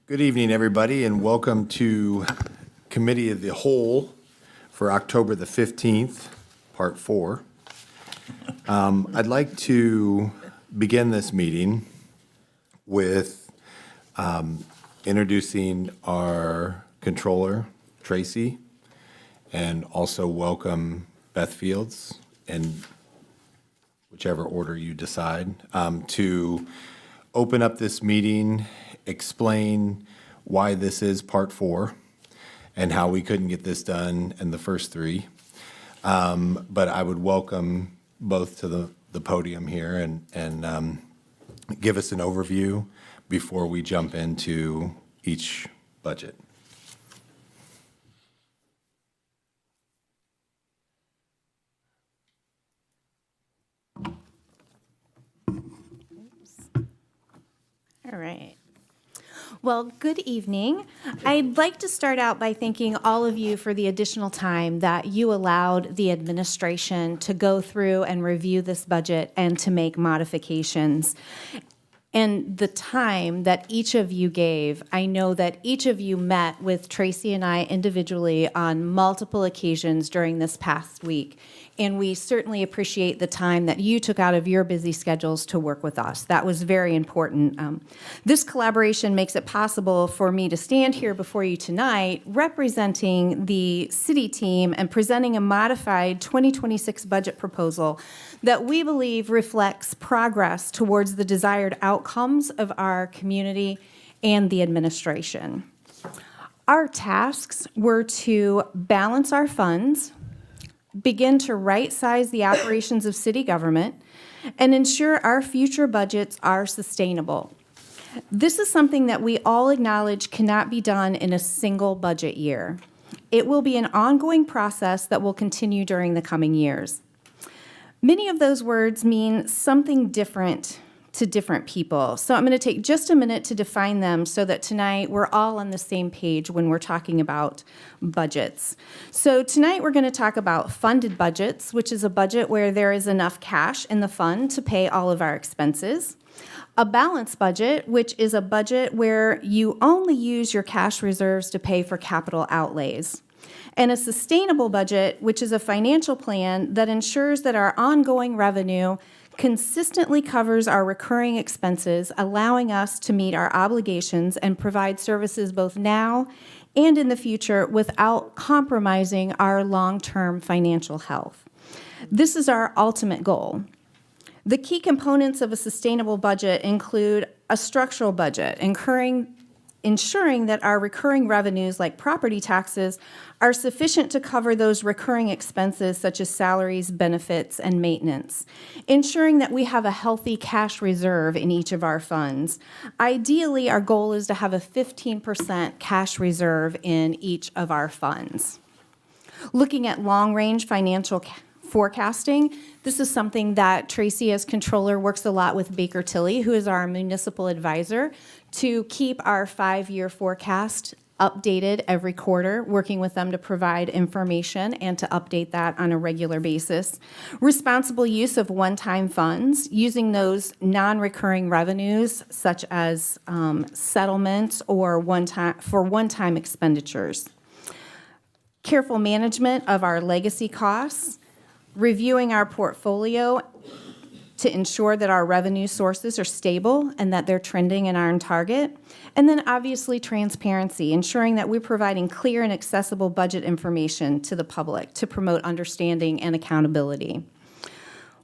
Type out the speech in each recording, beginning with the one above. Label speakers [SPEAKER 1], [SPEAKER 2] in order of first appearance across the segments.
[SPEAKER 1] Good evening, everybody, and welcome to Committee of the Whole for October the 15th, Part 4. I'd like to begin this meeting with introducing our controller, Tracy, and also welcome Beth Fields, in whichever order you decide, to open up this meeting, explain why this is Part 4 and how we couldn't get this done in the first 3. But I would welcome both to the podium here and give us an overview before we jump into each budget.
[SPEAKER 2] All right. Well, good evening. I'd like to start out by thanking all of you for the additional time that you allowed the administration to go through and review this budget and to make modifications. And the time that each of you gave, I know that each of you met with Tracy and I individually on multiple occasions during this past week. And we certainly appreciate the time that you took out of your busy schedules to work with us. That was very important. This collaboration makes it possible for me to stand here before you tonight representing the city team and presenting a modified 2026 budget proposal that we believe reflects progress towards the desired outcomes of our community and the administration. Our tasks were to balance our funds, begin to right-size the operations of city government, and ensure our future budgets are sustainable. This is something that we all acknowledge cannot be done in a single budget year. It will be an ongoing process that will continue during the coming years. Many of those words mean something different to different people. So I'm going to take just a minute to define them so that tonight we're all on the same page when we're talking about budgets. So tonight we're going to talk about funded budgets, which is a budget where there is enough cash in the fund to pay all of our expenses. A balanced budget, which is a budget where you only use your cash reserves to pay for capital outlays. And a sustainable budget, which is a financial plan that ensures that our ongoing revenue consistently covers our recurring expenses, allowing us to meet our obligations and provide services both now and in the future without compromising our long-term financial health. This is our ultimate goal. The key components of a sustainable budget include a structural budget, ensuring that our recurring revenues like property taxes are sufficient to cover those recurring expenses such as salaries, benefits, and maintenance. Ensuring that we have a healthy cash reserve in each of our funds. Ideally, our goal is to have a 15% cash reserve in each of our funds. Looking at long-range financial forecasting, this is something that Tracy as controller works a lot with Baker Tilly, who is our municipal advisor, to keep our 5-year forecast updated every quarter, working with them to provide information and to update that on a regular basis. Responsible use of one-time funds, using those non-recurring revenues such as settlements or one-time expenditures. Careful management of our legacy costs, reviewing our portfolio to ensure that our revenue sources are stable and that they're trending and are on target. And then obviously transparency, ensuring that we're providing clear and accessible budget information to the public to promote understanding and accountability.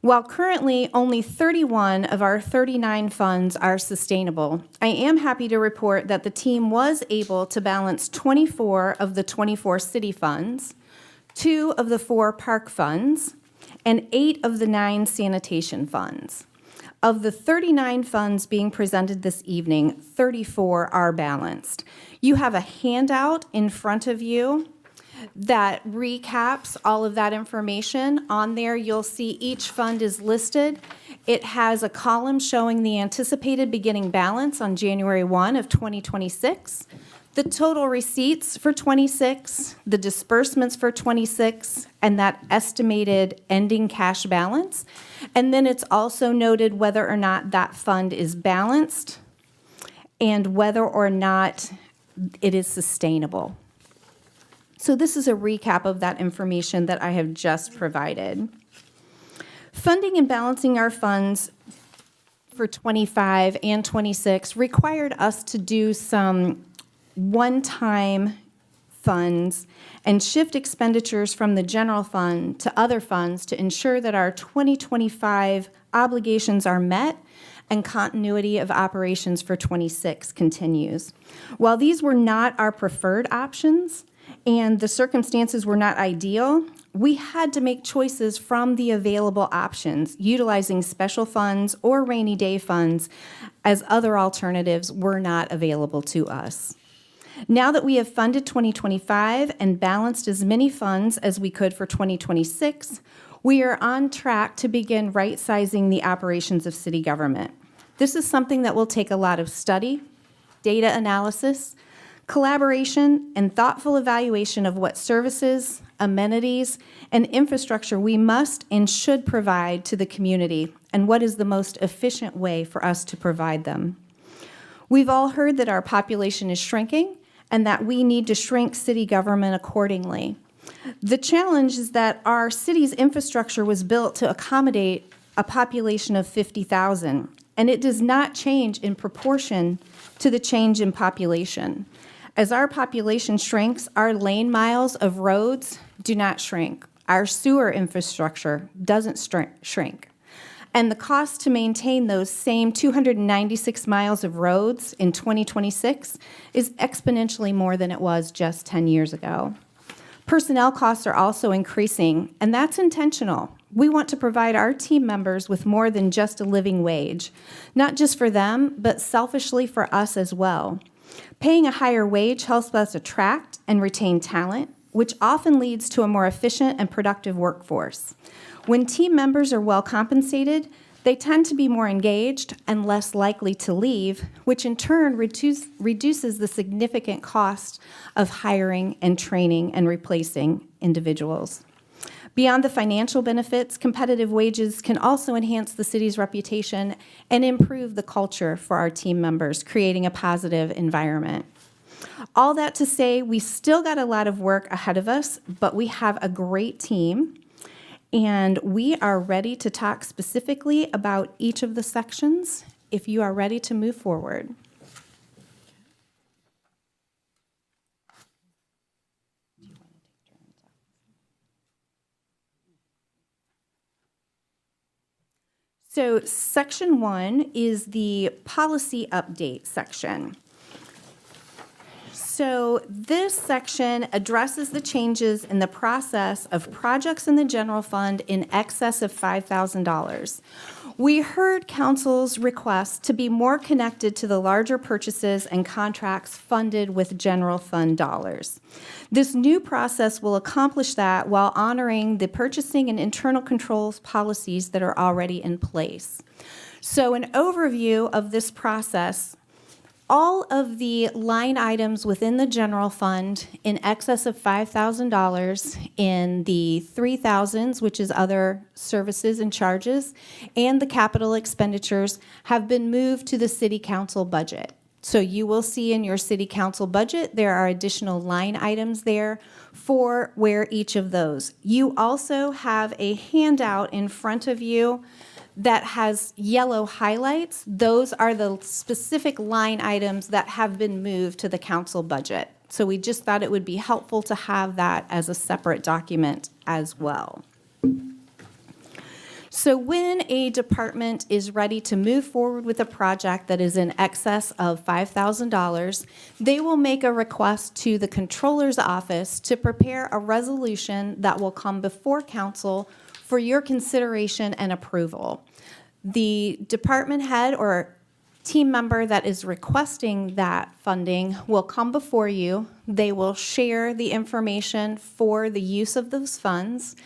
[SPEAKER 2] While currently only 31 of our 39 funds are sustainable, I am happy to report that the team was able to balance 24 of the 24 city funds, 2 of the 4 park funds, and 8 of the 9 sanitation funds. Of the 39 funds being presented this evening, 34 are balanced. You have a handout in front of you that recaps all of that information. On there, you'll see each fund is listed. It has a column showing the anticipated beginning balance on January 1 of 2026, the total receipts for 26, the disbursements for 26, and that estimated ending cash balance. And then it's also noted whether or not that fund is balanced and whether or not it is sustainable. So this is a recap of that information that I have just provided. Funding and balancing our funds for 25 and 26 required us to do some one-time funds and shift expenditures from the general fund to other funds to ensure that our 2025 obligations are met and continuity of operations for 26 continues. While these were not our preferred options and the circumstances were not ideal, we had to make choices from the available options, utilizing special funds or rainy day funds, as other alternatives were not available to us. Now that we have funded 2025 and balanced as many funds as we could for 2026, we are on track to begin right-sizing the operations of city government. This is something that will take a lot of study, data analysis, collaboration, and thoughtful evaluation of what services, amenities, and infrastructure we must and should provide to the community, and what is the most efficient way for us to provide them. We've all heard that our population is shrinking and that we need to shrink city government accordingly. The challenge is that our city's infrastructure was built to accommodate a population of 50,000, and it does not change in proportion to the change in population. As our population shrinks, our lane miles of roads do not shrink. Our sewer infrastructure doesn't shrink. And the cost to maintain those same 296 miles of roads in 2026 is exponentially more than it was just 10 years ago. Personnel costs are also increasing, and that's intentional. We want to provide our team members with more than just a living wage, not just for them, but selfishly for us as well. Paying a higher wage helps us attract and retain talent, which often leads to a more efficient and productive workforce. When team members are well compensated, they tend to be more engaged and less likely to leave, which in turn reduces the significant cost of hiring and training and replacing individuals. Beyond the financial benefits, competitive wages can also enhance the city's reputation and improve the culture for our team members, creating a positive environment. All that to say, we still got a lot of work ahead of us, but we have a great team, and we are ready to talk specifically about each of the sections if you are ready to move forward. So section 1 is the policy update section. So this section addresses the changes in the process of projects in the general fund in excess of $5,000. We heard council's request to be more connected to the larger purchases and contracts funded with general fund dollars. This new process will accomplish that while honoring the purchasing and internal controls policies that are already in place. So an overview of this process: all of the line items within the general fund in excess of $5,000 in the 3,000s, which is other services and charges, and the capital expenditures have been moved to the city council budget. So you will see in your city council budget, there are additional line items there for where each of those. You also have a handout in front of you that has yellow highlights. Those are the specific line items that have been moved to the council budget. So we just thought it would be helpful to have that as a separate document as well. So when a department is ready to move forward with a project that is in excess of $5,000, they will make a request to the controller's office to prepare a resolution that will come before council for your consideration and approval. The department head or team member that is requesting that funding will come before you. They will share the information for the use of those funds,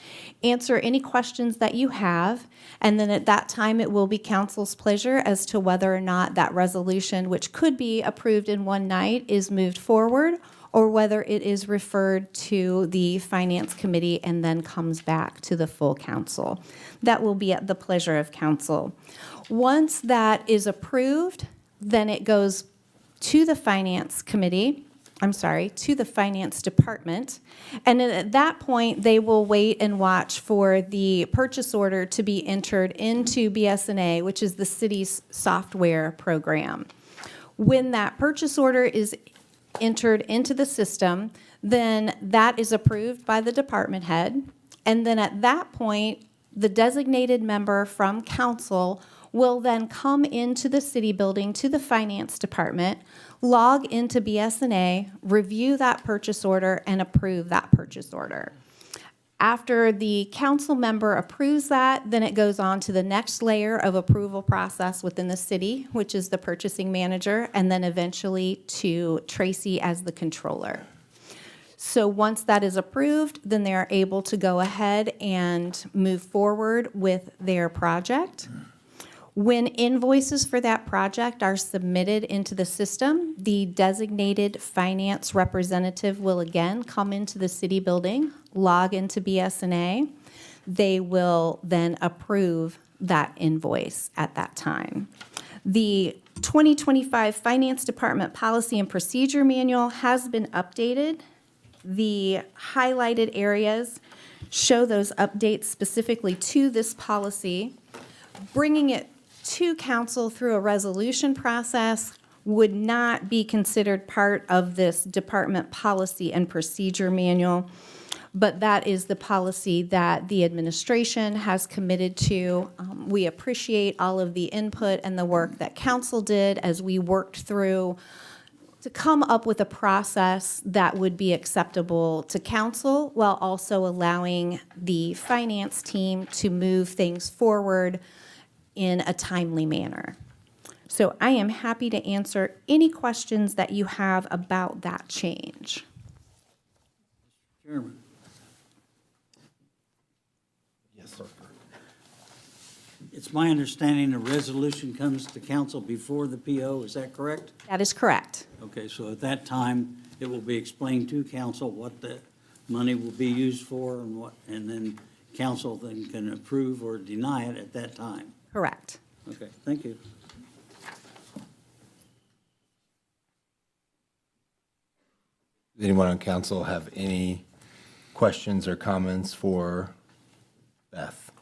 [SPEAKER 2] answer any questions that you have, and then at that time it will be council's pleasure as to whether or not that resolution, which could be approved in one night, is moved forward, or whether it is referred to the finance committee and then comes back to the full council. That will be at the pleasure of council. Once that is approved, then it goes to the Finance Committee, to the Finance Department. And then at that point, they will wait and watch for the purchase order to be entered into BS&A, which is the city's software program. When that purchase order is entered into the system, then that is approved by the department head. And then at that point, the designated member from council will then come into the city building to the finance department, log into BS&A, review that purchase order, and approve that purchase order. After the council member approves that, then it goes on to the next layer of approval process within the city, which is the purchasing manager, and then eventually to Tracy as the controller. So once that is approved, then they are able to go ahead and move forward with their project. When invoices for that project are submitted into the system, the designated finance representative will again come into the city building, log into BS&A. They will then approve that invoice at that time. The 2025 Finance Department Policy and Procedure Manual has been updated. The highlighted areas show those updates specifically to this policy. Bringing it to council through a resolution process would not be considered part of this department policy and procedure manual, but that is the policy that the administration has committed to. We appreciate all of the input and the work that council did as we worked through to come up with a process that would be acceptable to council while also allowing the finance team to move things forward in a timely manner. So I am happy to answer any questions that you have about that change.
[SPEAKER 3] Chairman.
[SPEAKER 1] Yes, sir.
[SPEAKER 3] It's my understanding a resolution comes to council before the PO, is that correct?
[SPEAKER 2] That is correct.
[SPEAKER 3] Okay, so at that time, it will be explained to council what the money will be used for and then council then can approve or deny it at that time.
[SPEAKER 2] Correct.
[SPEAKER 3] Okay, thank you.
[SPEAKER 1] Does anyone on council have any questions or comments for Beth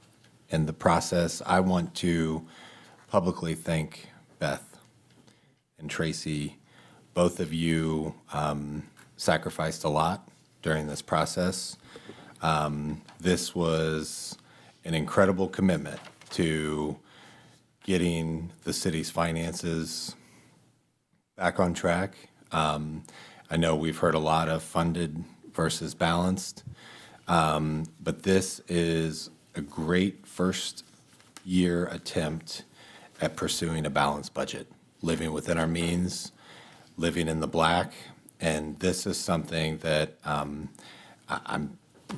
[SPEAKER 1] in the process? I want to publicly thank Beth and Tracy. Both of you sacrificed a lot during this process. This was an incredible commitment to getting the city's finances back on track. I know we've heard a lot of funded versus balanced, but this is a great first year attempt at pursuing a balanced budget, living within our means, living in the black, and this is something that I'm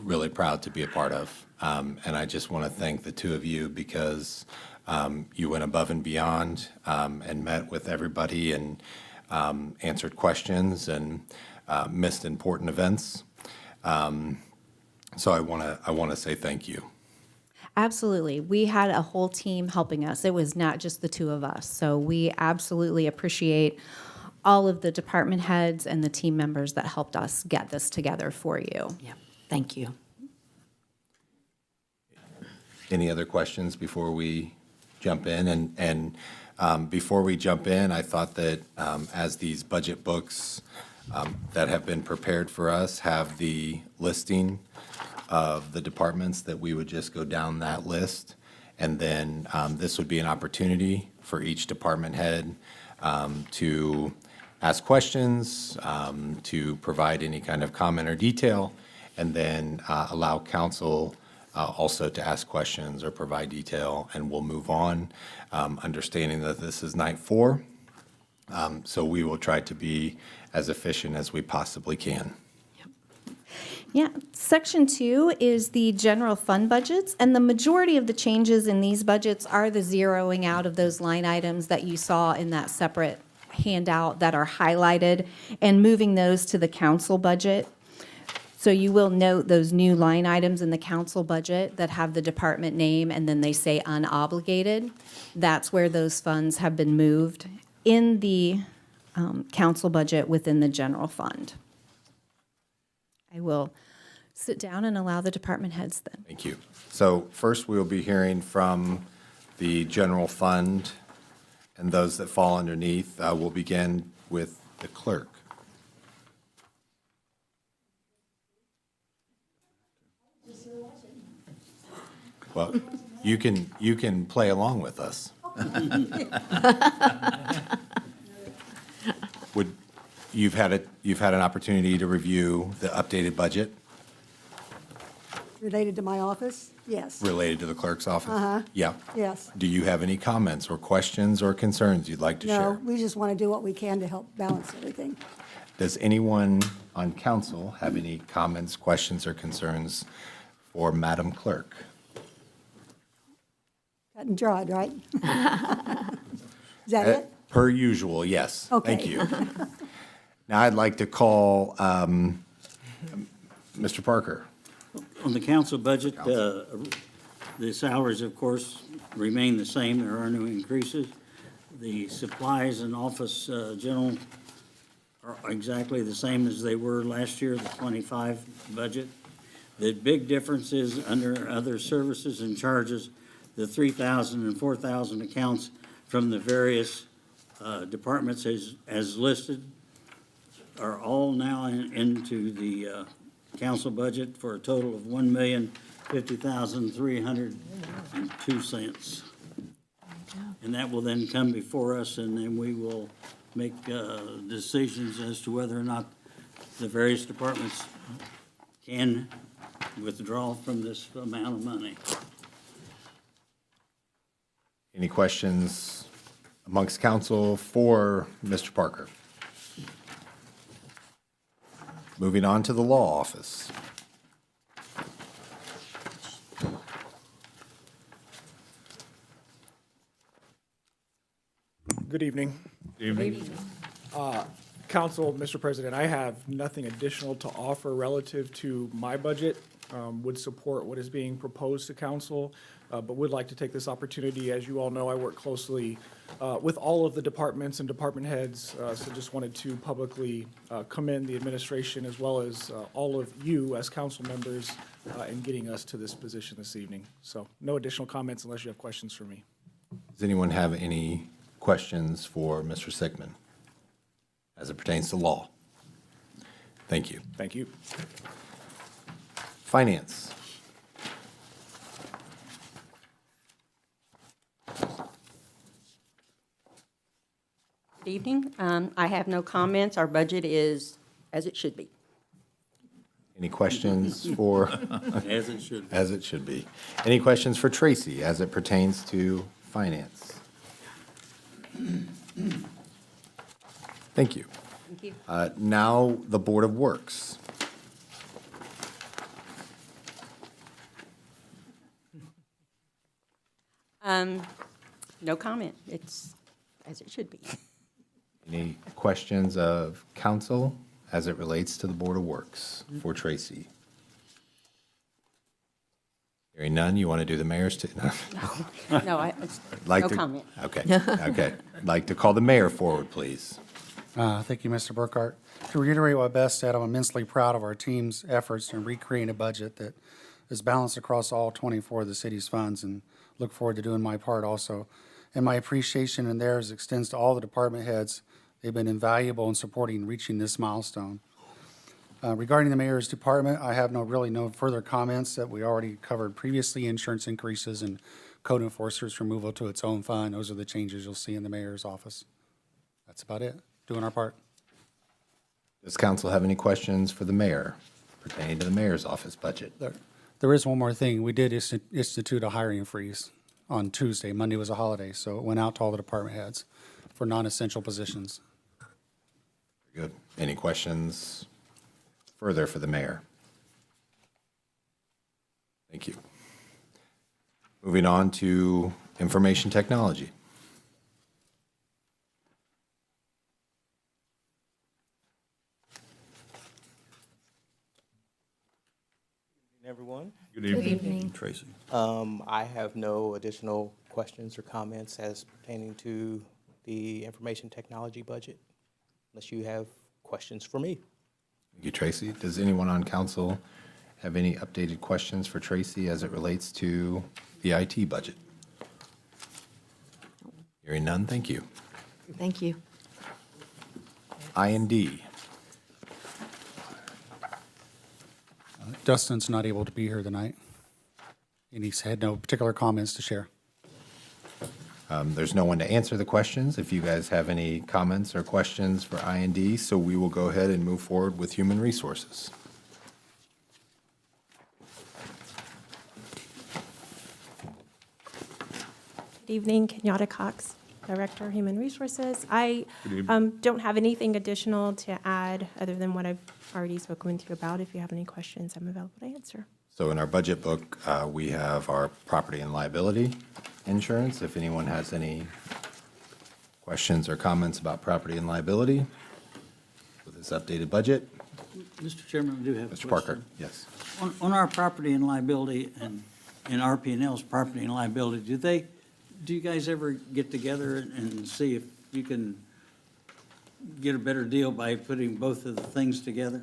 [SPEAKER 1] really proud to be a part of. And I just want to thank the two of you because you went above and beyond and met with everybody and answered questions and missed important events. So I want to say thank you.
[SPEAKER 2] Absolutely. We had a whole team helping us. It was not just the two of us. So we absolutely appreciate all of the department heads and the team members that helped us get this together for you.
[SPEAKER 4] Yep, thank you.
[SPEAKER 1] Any other questions before we jump in? And before we jump in, I thought that as these budget books that have been prepared for us have the listing of the departments, that we would just go down that list. And then this would be an opportunity for each department head to ask questions, to provide any kind of comment or detail, and then allow council also to ask questions or provide detail, and we'll move on, understanding that this is night 4. So we will try to be as efficient as we possibly can.
[SPEAKER 2] Yeah, section 2 is the general fund budgets, and the majority of the changes in these budgets are the zeroing out of those line items that you saw in that separate handout that are highlighted and moving those to the council budget. So you will note those new line items in the council budget that have the department name and then they say unobligated. That's where those funds have been moved. In the council budget within the general fund. I will sit down and allow the department heads then.
[SPEAKER 1] Thank you. So first, we'll be hearing from the general fund and those that fall underneath. We'll begin with the clerk. Well, you can play along with us. You've had an opportunity to review the updated budget
[SPEAKER 4] Related to my office? Yes.
[SPEAKER 1] related to the clerk's office? Yeah.
[SPEAKER 4] Yes.
[SPEAKER 1] Do you have any comments or questions or concerns you'd like to
[SPEAKER 4] No,
[SPEAKER 1] share?
[SPEAKER 4] we just want to do what we can to help balance everything.
[SPEAKER 1] Does anyone on council have any comments, questions, or concerns for Madam Clerk?
[SPEAKER 4] Cut and dried, right? Is that it?
[SPEAKER 1] Per usual, yes. Thank
[SPEAKER 4] Okay.
[SPEAKER 1] you. Now I'd like to call Mr. Parker.
[SPEAKER 3] On the council budget, the salaries, of course, remain the same. There are no increases. The supplies and office general are exactly the same as they were last year, the 25 budget. The big difference is under other services and charges, the 3,000 and 4,000 accounts from the various departments as listed are all now into the council budget for a total of $1,050,302. And that will then come before us, and then we will make decisions as to whether or not the various departments can withdraw from this amount of money.
[SPEAKER 1] Any questions amongst council for Mr. Parker? Moving on to the law office.
[SPEAKER 5] Good evening. Council, Mr. President, I have nothing additional to offer relative to my budget. Would support what is being proposed to council, but would like to take this opportunity. As you all know, I work closely with all of the departments and department heads, so just wanted to publicly commend the administration as well as all of you as council members in getting us to this position this evening. So no additional comments unless you have questions for me.
[SPEAKER 1] Does anyone have any questions for Mr. Sickman as it pertains to law? Thank you.
[SPEAKER 5] Thank you.
[SPEAKER 1] Finance.
[SPEAKER 6] Good evening. I have no comments. Our budget is as it should be.
[SPEAKER 1] Any questions for,
[SPEAKER 3] As it should be.
[SPEAKER 1] as it should be? Any questions for Tracy as it pertains to finance? Thank you.
[SPEAKER 6] Thank you.
[SPEAKER 1] Now, the Board of Works.
[SPEAKER 6] No comment. It's as it should be.
[SPEAKER 1] Any questions of council as it relates to the Board of Works for Tracy? Hearing none, you want to do the mayor's too?
[SPEAKER 6] No,
[SPEAKER 1] Like
[SPEAKER 6] no
[SPEAKER 1] to-
[SPEAKER 6] comment.
[SPEAKER 1] Okay, okay. Like to call the mayor forward, please.
[SPEAKER 7] Thank you, Mr. Burkhart. To reiterate what Beth said, I'm immensely proud of our team's efforts in recreating a budget that is balanced across all 24 of the city's funds, and look forward to doing my part also. And my appreciation and theirs extends to all the department heads. They've been invaluable in supporting reaching this milestone. Regarding the mayor's department, I have no further comments that we already covered previously, insurance increases and code enforcers removal to its own fund. Those are the changes you'll see in the mayor's office. That's about it. Doing our part.
[SPEAKER 1] Does council have any questions for the mayor pertaining to the mayor's office budget?
[SPEAKER 7] There is one more thing. We did institute a hiring freeze on Tuesday. Monday was a holiday, so it went out to all the department heads for non-essential positions.
[SPEAKER 1] Good. Any questions further for the mayor? Thank you. Moving on to information technology.
[SPEAKER 8] Everyone.
[SPEAKER 9] Good evening. Tracy.
[SPEAKER 8] I have no additional questions or comments as pertaining to the information technology budget. unless you have questions for me.
[SPEAKER 1] Thank you, Tracy. Does anyone on council have any updated questions for Tracy as it relates to the IT budget? Hearing none, thank you.
[SPEAKER 9] Thank you.
[SPEAKER 1] I&D.
[SPEAKER 7] Dustin's not able to be here tonight, and he's had no particular comments to share.
[SPEAKER 1] There's no one to answer the questions if you guys have any comments or questions for I&D, so we will go ahead and move forward with human resources.
[SPEAKER 10] Good evening, Kenyatta Cox, Director of Human Resources. I don't have anything additional to add other than what I've already spoken to you about. If you have any questions, I'm available to answer.
[SPEAKER 1] So in our budget book, we have our property and liability insurance. If anyone has any questions or comments about property and liability with this updated budget,
[SPEAKER 3] Mr. Chairman, I do have a
[SPEAKER 1] Mr.
[SPEAKER 3] question.
[SPEAKER 1] Parker, yes.
[SPEAKER 3] On our property and liability and RP&L's property and liability, do you guys ever get together and see if you can get a better deal by putting both of the things together?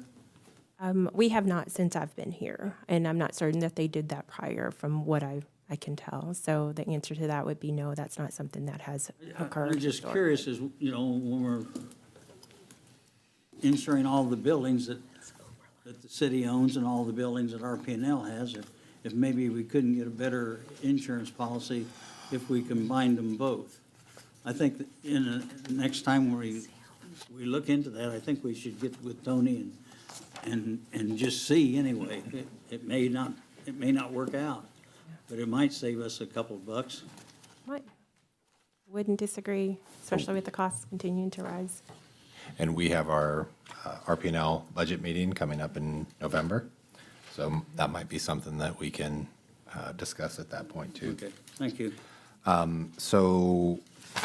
[SPEAKER 10] We have not since I've been here, and I'm not certain that they did that prior from what I can tell. So the answer to that would be no, that's not something that has occurred.
[SPEAKER 3] I'm just
[SPEAKER 10] historically.
[SPEAKER 3] curious, as, you know, when we're insuring all the buildings that the city owns and all the buildings that RP&L has, if maybe we couldn't get a better insurance policy if we combined them both. I think that the next time we look into that, I think we should get with Tony and just see anyway. It may not work out, but it might save us a couple of bucks.
[SPEAKER 10] Right. Wouldn't disagree, especially with the costs continuing to rise.
[SPEAKER 1] And we have our RP&L budget meeting coming up in November, so that might be something that we can discuss at that point, too.
[SPEAKER 3] Okay, thank you.
[SPEAKER 1] So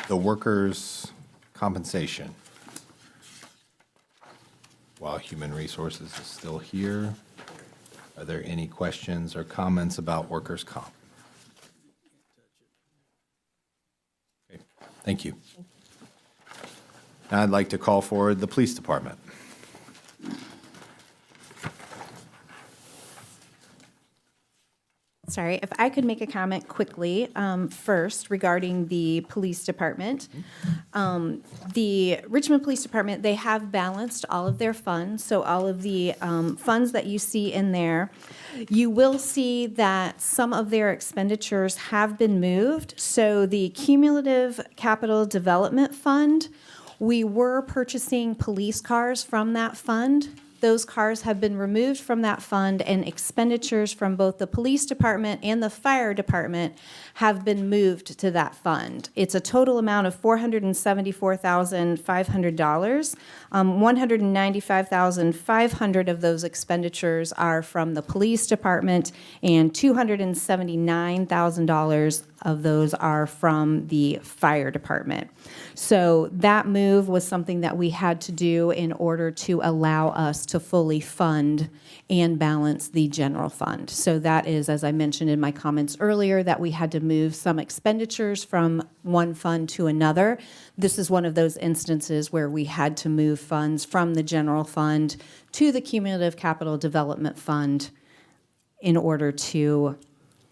[SPEAKER 1] the workers' compensation. While Human Resources is still here, are there any questions or comments about workers' comp? Okay, thank you. Now I'd like to call forward the police department.
[SPEAKER 2] Sorry, if I could make a comment quickly, first regarding the police department. The Richmond Police Department, they have balanced all of their funds, so all of the funds that you see in there, you will see that some of their expenditures have been moved. So the Cumulative Capital Development Fund, we were purchasing police cars from that fund. Those cars have been removed from that fund, and expenditures from both the police department and the fire department have been moved to that fund. It's a total amount of $474,500. $195,500 of those expenditures are from the police department, and $279,000 of those are from the fire department. So that move was something that we had to do in order to allow us to fully fund and balance the general fund. So that is, as I mentioned in my comments earlier, that we had to move some expenditures from one fund to another. This is one of those instances where we had to move funds from the general fund to the Cumulative Capital Development Fund in order to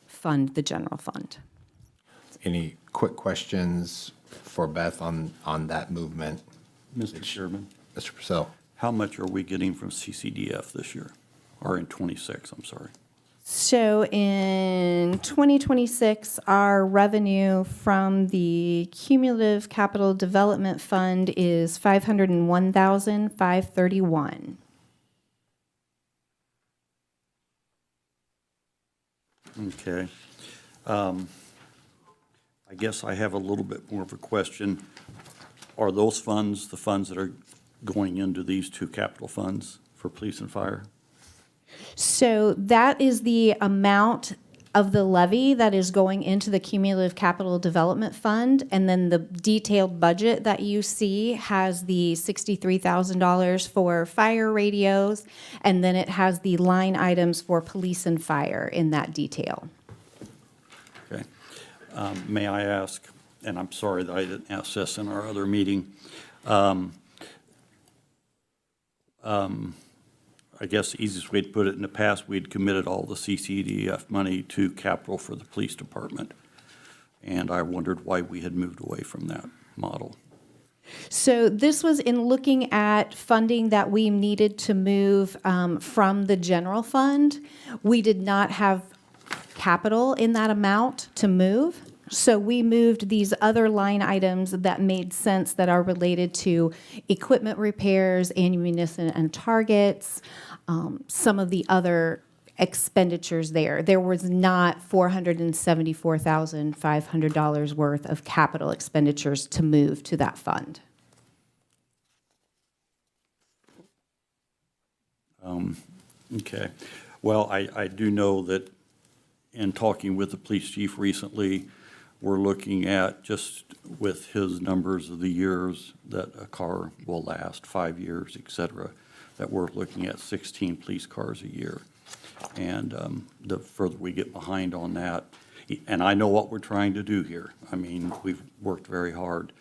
[SPEAKER 2] fund the general fund.
[SPEAKER 1] Any quick questions for Beth on that movement?
[SPEAKER 11] Mr. Chairman,
[SPEAKER 1] Mr. Purcell?
[SPEAKER 11] how much are we getting from CCDF this year? Or in '26, I'm sorry.
[SPEAKER 2] So in 2026, our revenue from the Cumulative Capital Development Fund is $501,531.
[SPEAKER 11] Okay. I guess I have a little bit more of a question. Are those funds the funds that are going into these two capital funds for police and fire?
[SPEAKER 2] So that is the amount of the levy that is going into the Cumulative Capital Development Fund, and then the detailed budget that you see has the $63,000 for fire radios, and then it has the line items for police and fire in that detail.
[SPEAKER 11] Okay. May I ask, and I'm sorry that I didn't ask this in our other meeting, I guess the easiest way to put it, in the past, we'd committed all the CCDF money to capital for the police department. And I wondered why we had moved away from that model.
[SPEAKER 2] So this was in looking at funding that we needed to move from the general fund. We did not have capital in that amount to move. So we moved these other line items that made sense that are related to equipment repairs, ammunition and targets, some of the other expenditures there. There was not $474,500 worth of capital expenditures to move to that fund.
[SPEAKER 11] Okay. Well, I do know that in talking with the police chief recently, we're looking at, just with his numbers of the years that a car will last, 5 years, et cetera, that we're looking at 16 police cars a year. And the further we get behind on that, and I know what we're trying to do here. I mean, we've worked very hard,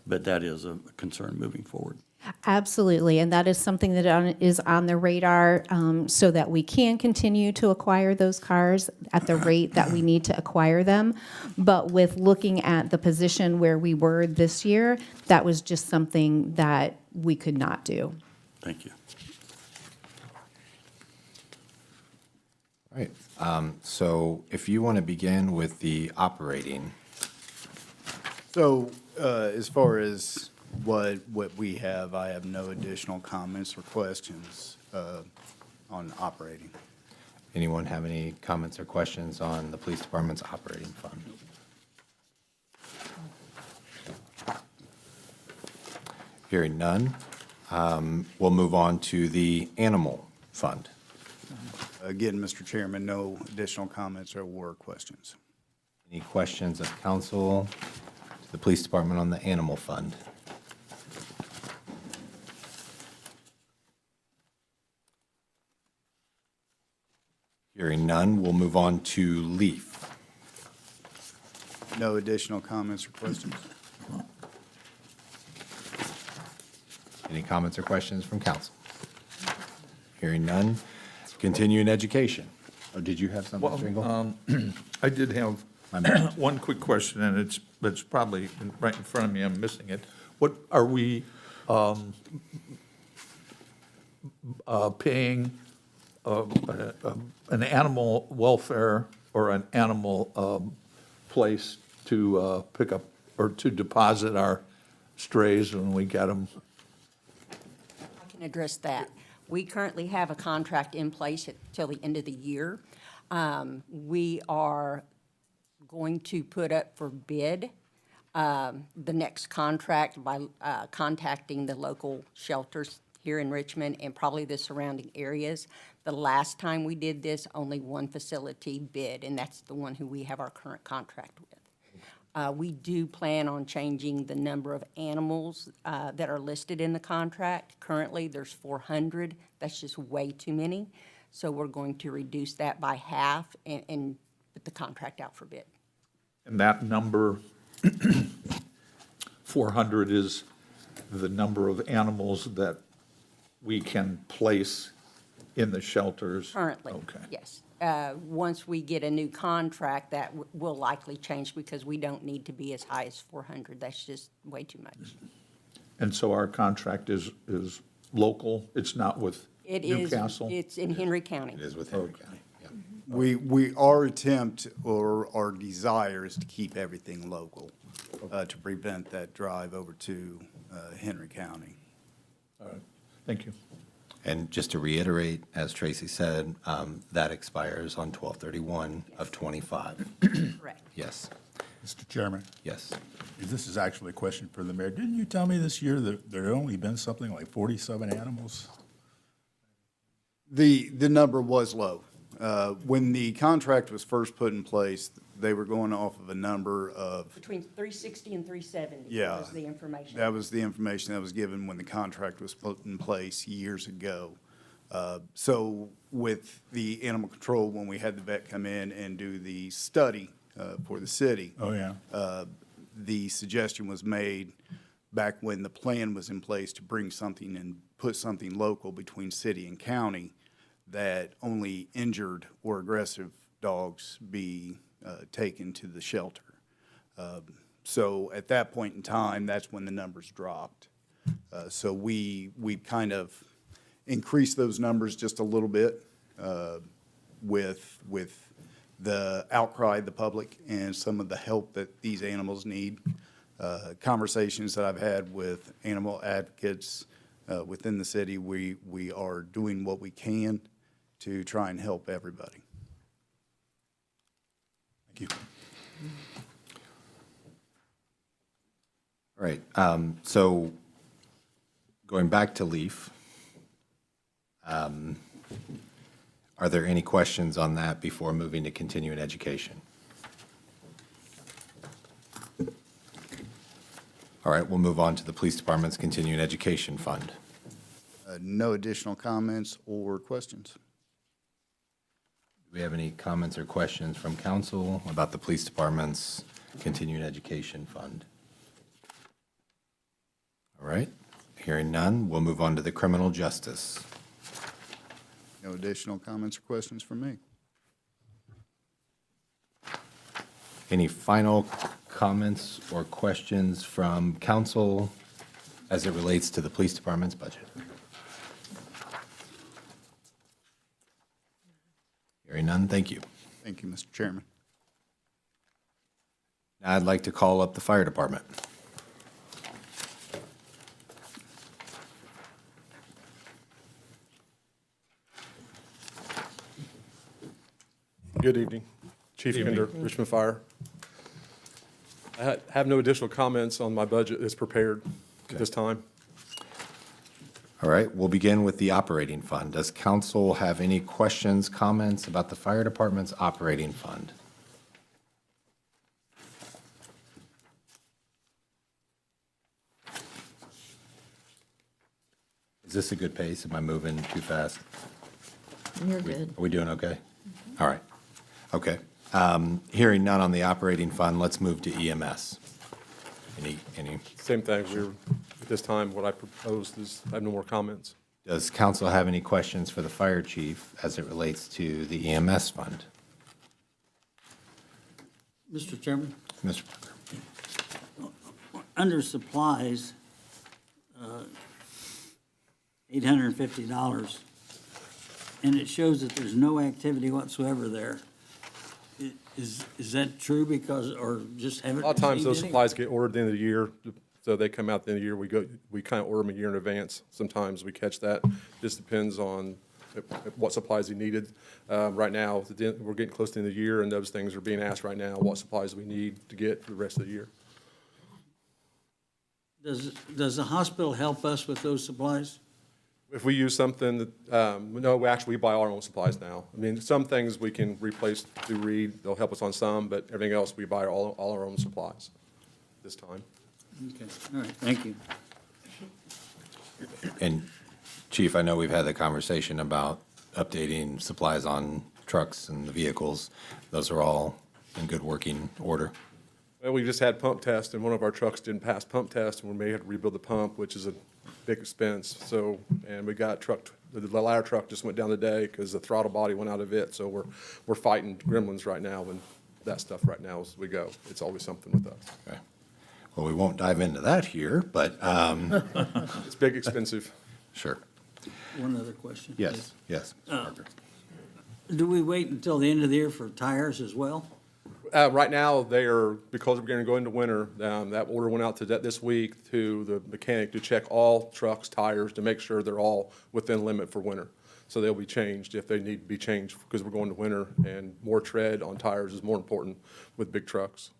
[SPEAKER 11] but that is a concern moving forward.
[SPEAKER 2] Absolutely, and that is something that is on the radar so that we can continue to acquire those cars at the rate that we need to acquire them. But with looking at the position where we were this year, that was just something that we could not do.
[SPEAKER 11] Thank you.
[SPEAKER 1] All right. So if you want to begin with the operating,
[SPEAKER 9] So, as far as what we have, I have no additional comments or questions on operating.
[SPEAKER 1] anyone have any comments or questions on the police department's operating fund? Hearing none, we'll move on to the animal fund.
[SPEAKER 9] Again, Mr. Chairman, no additional comments or questions.
[SPEAKER 1] Any questions of council to the police department on the animal fund? Hearing none, we'll move on to LEAF.
[SPEAKER 9] No additional comments or questions.
[SPEAKER 1] Any comments or questions from council? Hearing none, continuing education. Oh, did you have something, Stringle?
[SPEAKER 12] I did have
[SPEAKER 1] My bad.
[SPEAKER 12] one quick question, and it's probably right in front of me, I'm missing it. What are we paying an animal welfare or an animal place to pick up or to deposit our strays when we get them?
[SPEAKER 6] I can address that. We currently have a contract in place till the end of the year. We are going to put up for bid the next contract by contacting the local shelters here in Richmond and probably the surrounding areas. The last time we did this, only one facility bid, and that's the one who we have our current contract with. We do plan on changing the number of animals that are listed in the contract. Currently, there's 400. That's just way too many. So we're going to reduce that by half and put the contract out for bid.
[SPEAKER 12] And that number, 400, is the number of animals that we can place in the shelters?
[SPEAKER 6] Currently,
[SPEAKER 12] Okay.
[SPEAKER 6] yes. Once we get a new contract, that will likely change because we don't need to be as high as 400. That's just way too much.
[SPEAKER 12] And so our contract is local? It's not with
[SPEAKER 6] It is,
[SPEAKER 12] Newcastle?
[SPEAKER 6] it's in Henry County.
[SPEAKER 1] It is with Henry County. Yeah.
[SPEAKER 9] Our attempt or our desire is to keep everything local to prevent that drive over to Henry County.
[SPEAKER 12] All right. Thank you.
[SPEAKER 1] And just to reiterate, as Tracy said, that expires on 12/31 of '25.
[SPEAKER 6] Correct.
[SPEAKER 1] Yes,
[SPEAKER 13] Mr. Chairman,
[SPEAKER 1] yes.
[SPEAKER 13] this is actually a question for the mayor. Didn't you tell me this year that there had only been something like 47 animals?
[SPEAKER 9] The number was low. When the contract was first put in place, they were going off of a number of,
[SPEAKER 6] Between 360 and 370
[SPEAKER 9] Yeah.
[SPEAKER 6] was the information.
[SPEAKER 9] that was the information that was given when the contract was put in place years ago. So with the animal control, when we had the vet come in and do the study for the city,
[SPEAKER 13] Oh, yeah.
[SPEAKER 9] the suggestion was made back when the plan was in place to bring something and put something local between city and county, that only injured or aggressive dogs be taken to the shelter. So at that point in time, that's when the numbers dropped. So we kind of increased those numbers just a little bit with the outcry of the public and some of the help that these animals need. Conversations that I've had with animal advocates within the city, we are doing what we can to try and help everybody.
[SPEAKER 13] Thank you.
[SPEAKER 1] All right, so going back to LEAF, are there any questions on that before moving to continuing education? All right, we'll move on to the police department's continuing education fund.
[SPEAKER 9] No additional comments or questions.
[SPEAKER 1] Do we have any comments or questions from council about the police department's continuing education fund? All right, hearing none, we'll move on to the criminal justice.
[SPEAKER 9] No additional comments or questions from me.
[SPEAKER 1] Any final comments or questions from council as it relates to the police department's budget? Hearing none, thank you.
[SPEAKER 9] Thank you, Mr. Chairman.
[SPEAKER 1] Now I'd like to call up the fire department.
[SPEAKER 14] Good evening. Chief Commander, Richmond Fire. I have no additional comments on my budget that's prepared at this time.
[SPEAKER 1] All right, we'll begin with the operating fund. Does council have any questions, comments about the fire department's operating fund? Is this a good pace? Am I moving too fast?
[SPEAKER 4] You're good.
[SPEAKER 1] Are we doing okay? All right, okay. Hearing none on the operating fund, let's move to EMS. Any,
[SPEAKER 14] Same thing, at this time, what I proposed is, I have no more comments.
[SPEAKER 1] does council have any questions for the fire chief as it relates to the EMS fund?
[SPEAKER 3] Mr. Chairman,
[SPEAKER 1] Mr.
[SPEAKER 3] under supplies, $850, and it shows that there's no activity whatsoever there. Is that true because, or just haven't?
[SPEAKER 14] A lot of times those
[SPEAKER 3] received any?
[SPEAKER 14] supplies get ordered at the end of the year, so they come out at the end of the year. We kind of order them a year in advance. Sometimes we catch that. Just depends on what supplies he needed. Right now, we're getting close to the end of the year, and those things are being asked right now, what supplies we need to get for the rest of the year.
[SPEAKER 3] Does the hospital help us with those supplies?
[SPEAKER 14] If we use something that, no, we buy our own supplies now. I mean, some things we can replace through Reed, they'll help us on some, but everything else, we buy all our own supplies this time.
[SPEAKER 3] Okay, all right, thank you.
[SPEAKER 1] And Chief, I know we've had the conversation about updating supplies on trucks and the vehicles. Those are all in good working order.
[SPEAKER 14] Well, we just had pump test, and one of our trucks didn't pass pump test, and we may have to rebuild the pump, which is a big expense. So, and we got the ladder truck just went down today because the throttle body went out of it. So we're fighting gremlins right now and that stuff right now as we go. It's always something with us.
[SPEAKER 1] Okay. Well, we won't dive into that here, but
[SPEAKER 14] It's big, expensive.
[SPEAKER 1] sure.
[SPEAKER 3] One other question.
[SPEAKER 1] Yes, yes. Mr. Parker.
[SPEAKER 3] Do we wait until the end of the year for tires as well?
[SPEAKER 14] Right now, because we're going to go into winter, that order went out this week to the mechanic to check all trucks' tires to make sure they're all within limit for winter. So they'll be changed if they need to be changed because we're going to winter, and more tread on tires is more important with big trucks.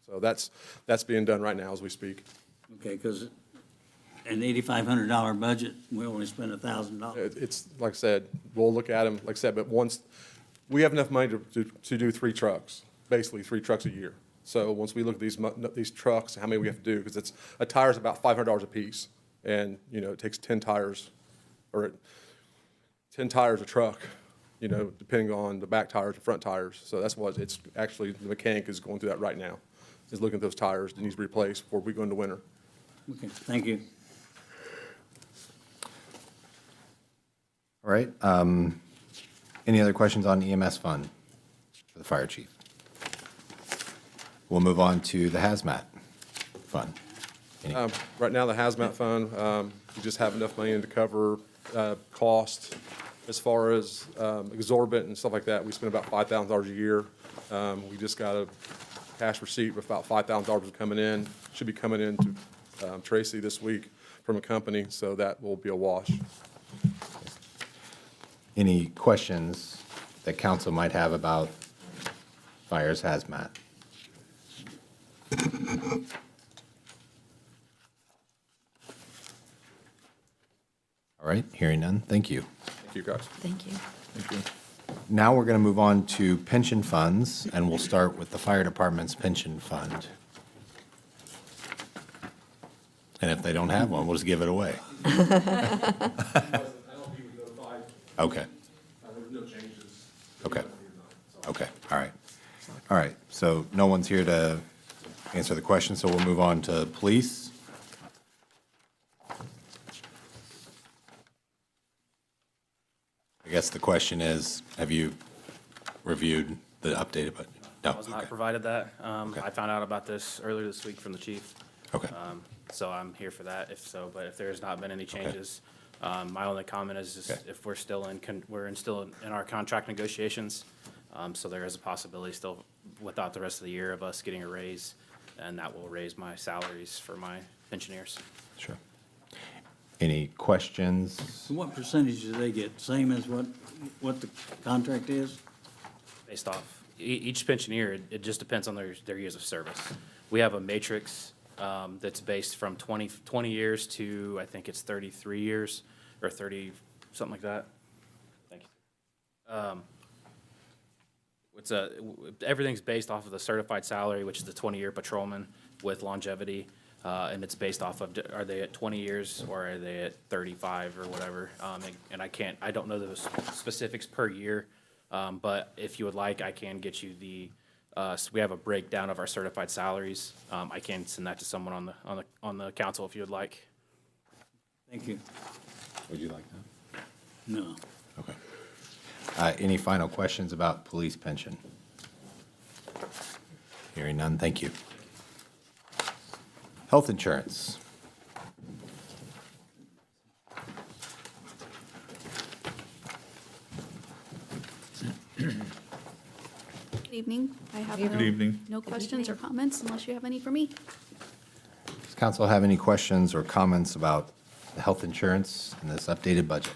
[SPEAKER 14] So that's being done right now as we speak.
[SPEAKER 3] Okay, because an $8,500 budget, we only spent $1,000.
[SPEAKER 14] It's, like I said, we'll look at them, like I said, but once, we have enough money to do 3 trucks, basically 3 trucks a year. So once we look at these trucks, how many we have to do, because a tire's about $500 a piece, and, it takes 10 tires, or 10 tires a truck, depending on the back tires and front tires. So that's what it's actually, the mechanic is going through that right now, is looking at those tires that needs to be replaced before we go into winter.
[SPEAKER 3] Okay, thank you.
[SPEAKER 1] All right. Any other questions on EMS fund for the fire chief? We'll move on to the hazmat fund.
[SPEAKER 14] Right now, the hazmat fund, we just have enough money in to cover cost. As far as exorbitant and stuff like that, we spend about $5,000 a year. We just got a cash receipt with about $5,000 coming in. Should be coming in to Tracy this week from a company, so that will be a wash.
[SPEAKER 1] Any questions that council might have about fires hazmat? All right, hearing none, thank you.
[SPEAKER 14] Thank you, guys.
[SPEAKER 4] Thank you.
[SPEAKER 1] Now we're going to move on to pension funds, and we'll start with the fire department's pension fund. And if they don't have one, we'll just give it away. Okay.
[SPEAKER 14] No changes.
[SPEAKER 1] Okay. Okay, all right. All right, so no one's here to answer the question, so we'll move on to police. I guess the question is, have you reviewed the updated budget? No,
[SPEAKER 8] I was not
[SPEAKER 1] okay.
[SPEAKER 8] provided that.
[SPEAKER 1] Okay.
[SPEAKER 8] I found out about this earlier this week from the chief.
[SPEAKER 1] Okay.
[SPEAKER 8] So I'm here for that, if so, but if there's not been any changes, my only comment is just
[SPEAKER 1] Okay.
[SPEAKER 8] if we're still still in our contract negotiations, so there is a possibility still without the rest of the year of us getting a raise, and that will raise my salaries for my pensioners.
[SPEAKER 1] Sure. Any questions?
[SPEAKER 3] So what percentage do they get? Same as what the contract is?
[SPEAKER 8] Based off, each pensioner, it just depends on their years of service. We have a matrix that's based from 20 years to, I think it's 33 years, or 30, something like that. Thank you. Everything's based off of the certified salary, which is the 20-year patrolman with longevity, and it's based off of, are they at 20 years or are they at 35 or whatever? And I don't know the specifics per year, but if you would like, I can get you so we have a breakdown of our certified salaries. I can send that to someone on the council if you would like.
[SPEAKER 3] Thank you.
[SPEAKER 1] Would you like that?
[SPEAKER 3] No.
[SPEAKER 1] Okay. Any final questions about police pension? Hearing none, thank you. Health insurance.
[SPEAKER 15] Good evening. I have
[SPEAKER 13] Good evening.
[SPEAKER 15] no questions or comments unless you have any for me.
[SPEAKER 1] Does council have any questions or comments about the health insurance in this updated budget?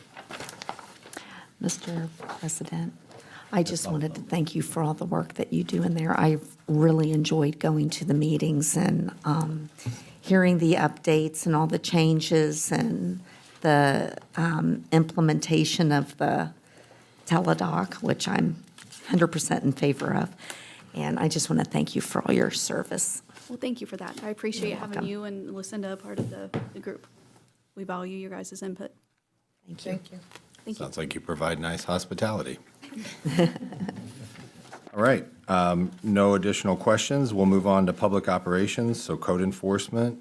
[SPEAKER 4] Mr. President, I just wanted to thank you for all the work that you do in there. I've really enjoyed going to the meetings and hearing the updates and all the changes and the implementation of the teledoc, which I'm 100% in favor of. And I just want to thank you for all your service.
[SPEAKER 15] Well, thank you for that. I appreciate
[SPEAKER 4] You're
[SPEAKER 15] having
[SPEAKER 4] welcome.
[SPEAKER 15] you and Lucinda a part of the group. We value your guys' input.
[SPEAKER 4] Thank you. Thank you.
[SPEAKER 15] Thank you.
[SPEAKER 1] Sounds like you provide nice hospitality. All right, no additional questions. We'll move on to public operations, so code enforcement.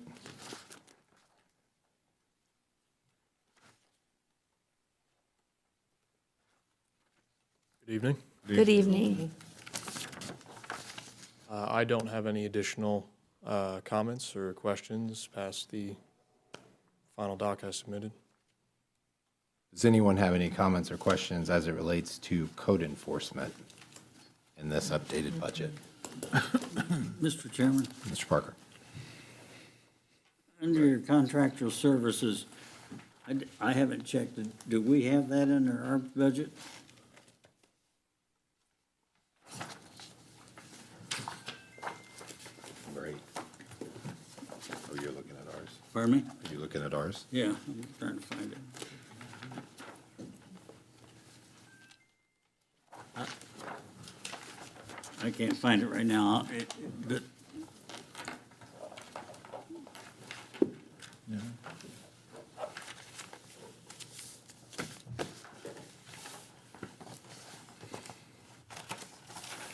[SPEAKER 16] Good evening.
[SPEAKER 4] Good evening.
[SPEAKER 16] I don't have any additional comments or questions past the final doc I submitted.
[SPEAKER 1] Does anyone have any comments or questions as it relates to code enforcement in this updated budget?
[SPEAKER 3] Mr. Chairman,
[SPEAKER 1] Mr. Parker?
[SPEAKER 3] under your contractual services, I haven't checked it. Do we have that under our budget?
[SPEAKER 1] Number 8. Oh, you're looking at ours.
[SPEAKER 3] Pardon me?
[SPEAKER 1] Are you looking at ours?
[SPEAKER 3] Yeah, I'm trying to find it. I can't find it right now. But